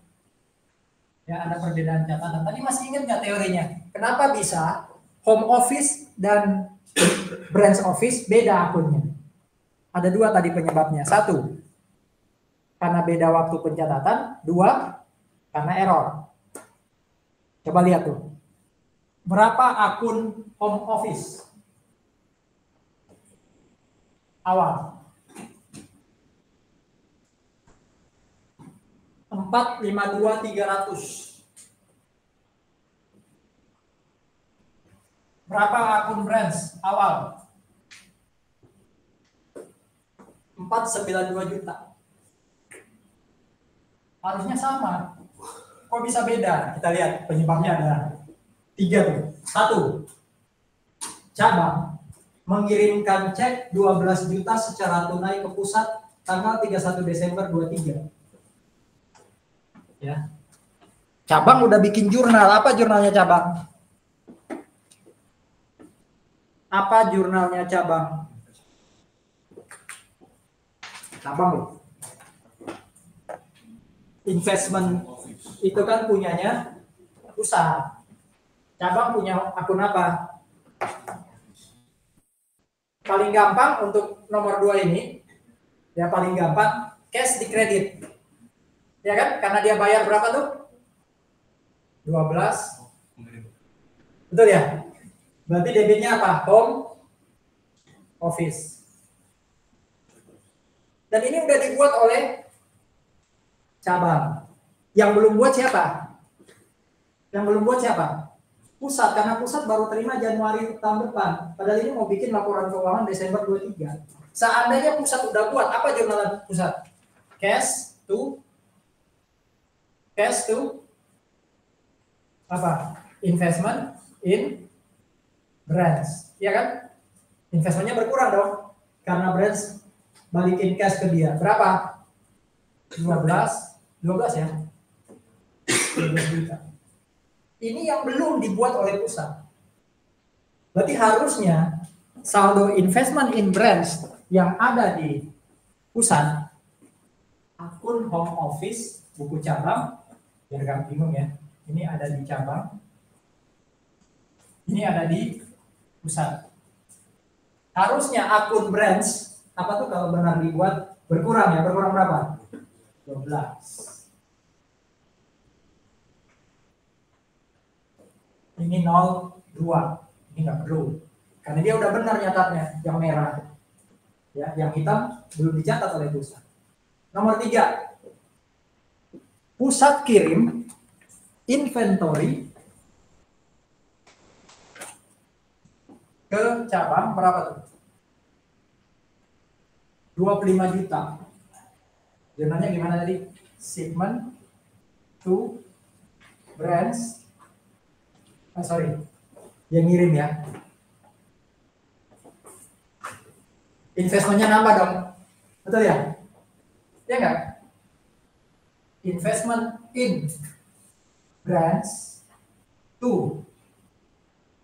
Ya, ada perbedaan catatan. Tadi masih ingat nggak teorinya? Kenapa bisa home office dan branch office beda akunnya? Ada 2 tadi penyebabnya. 1, karena beda waktu pencatatan. 2, karena error. Coba lihat tuh. Berapa akun home office? Awal. 452.300. Berapa akun branch awal? 492 juta. Harusnya sama. Kok bisa beda? Kita lihat penyebabnya ada 3 tuh. 1, cabang mengirimkan cek 12 juta secara tunai ke pusat tanggal 31 Desember 23. Ya. Cabang udah bikin jurnal. Apa jurnalnya cabang? Apa jurnalnya cabang? Cabang investment itu kan punyanya pusat. Cabang punya akun apa? Paling gampang untuk nomor 2 ini, ya paling gampang cash di kredit. Ya kan? Karena dia bayar berapa tuh? 12. Betul ya? Berarti debitnya apa? Home office. Dan ini udah dibuat oleh cabang. Yang belum buat siapa? Yang belum buat siapa? Pusat, karena pusat baru terima Januari tahun depan. Padahal ini mau bikin laporan keuangan Desember 23. Seandainya pusat udah buat, apa jurnal pusat? Cash to apa? Investment in branch. Ya kan? Investmentnya berkurang dong. Karena branch balikin cash ke dia. Berapa? 12 ya. 12 juta. Ini yang belum dibuat oleh pusat. Berarti harusnya saldo investment in branch yang ada di pusat, akun home office, buku cabang, biar gak bingung ya. Ini ada di cabang, ini ada di pusat. Harusnya akun branch, apa tuh kalau benar dibuat, berkurang ya, berkurang berapa? 12. Ini 0,2. Ini nggak perlu. Karena dia udah benar nyatatnya, yang merah. Ya, yang hitam belum dicatat oleh pusat. Nomor 3. Pusat kirim inventory ke cabang berapa tuh? 25 juta. Jurnalnya gimana tadi? Shipment to branch. Yang ngirim ya. Investmentnya nambah dong. Betul ya? Ya nggak? Investment in branch to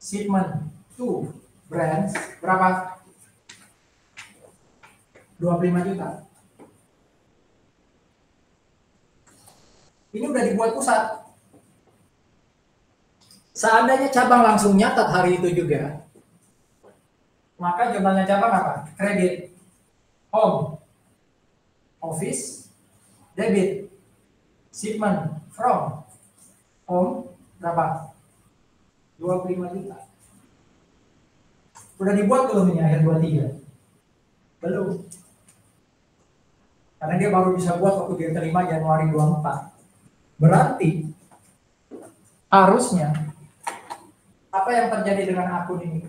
shipment to branch berapa? 25 juta. Ini udah dibuat pusat. Seandainya cabang langsung nyatat hari itu juga, maka jumlahnya cabang apa? Kredit home office, debit shipment from home berapa? 25 juta. Udah dibuat belum ini akhir 23? Belum. Karena dia baru bisa buat waktu dia terima Januari 24. Berarti harusnya apa yang terjadi dengan akun ini?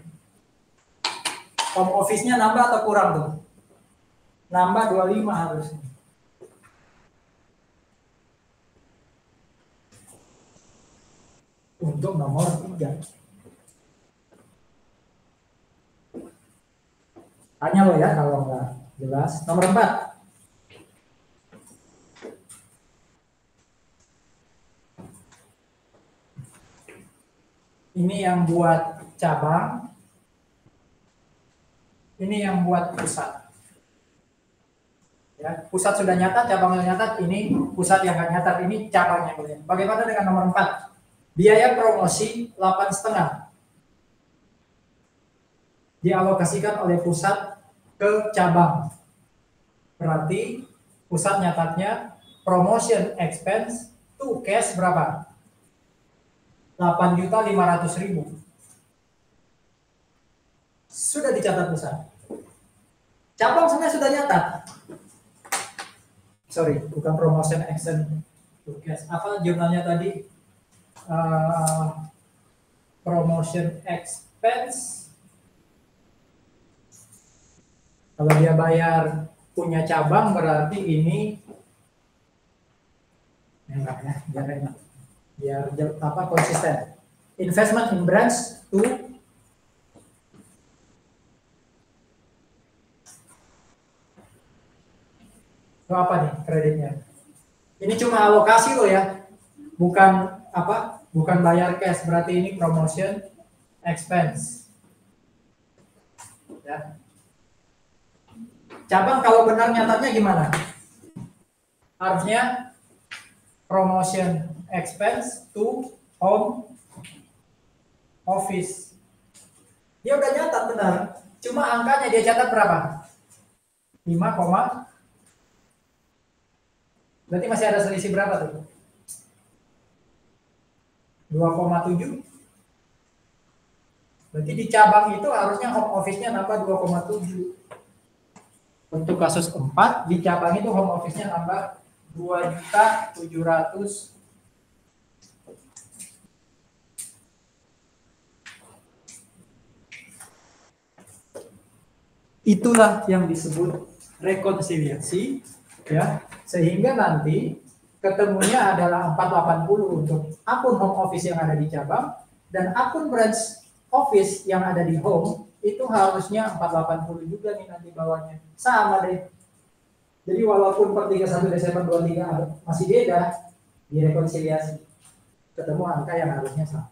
Home office-nya nambah atau kurang tuh? Nambah 25 harusnya. Untuk nomor 3. Tanya lo ya kalau nggak jelas. Nomor 4. Ini yang buat cabang. Ini yang buat pusat. Ya, pusat sudah nyatat, cabang yang nyatat. Ini pusat yang nggak nyatat. Ini cabang yang boleh. Bagaimana dengan nomor 4? Biaya promosi 8,5 dialokasikan oleh pusat ke cabang. Berarti pusat nyatatnya promotion expense to cash berapa? 8.500.000. Sudah dicatat pusat. Cabang sebenarnya sudah nyatat. Sorry, bukan promotion expense to cash. Apa jurnalnya tadi? Promotion expense. Kalau dia bayar punya cabang berarti ini enggak ya, biar enak. Biar apa konsisten. Investment in branch to apa nih kreditnya? Ini cuma alokasi loh ya. Bukan apa? Bukan bayar cash, berarti ini promotion expense. Ya. Cabang kalau benar nyatatnya gimana? Harusnya promotion expense to home office. Dia udah nyatat benar. Cuma angkanya dia catat berapa? 5, berarti masih ada selisih berapa tuh? 2,7. Berarti di cabang itu harusnya home office-nya nambah 2,7. Untuk kasus 4, di cabang itu home office-nya nambah 2.700. Itulah yang disebut rekonsiliasi, ya. Sehingga nanti ketemunya adalah 480 untuk akun home office yang ada di cabang dan akun branch office yang ada di home itu harusnya 480 juga nih nanti bawahnya. Sama deh. Jadi walaupun per 31 Desember 23 masih beda, direkonsiliasi. Ketemu angka yang harusnya sama.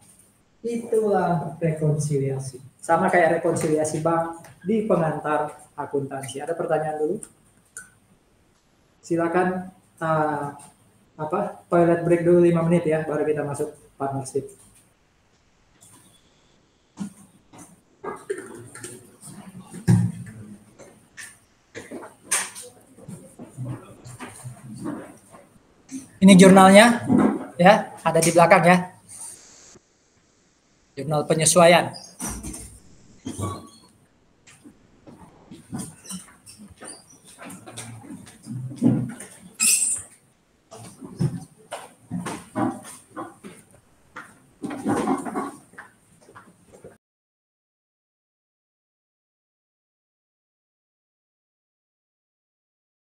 Itulah rekonsiliasi. Sama kayak rekonsiliasi bank di pengantar akuntansi. Ada pertanyaan dulu? Silakan toilet break dulu 5 menit ya, baru kita masuk partnership. Ini jurnalnya ya, ada di belakang ya. Jurnal penyesuaian.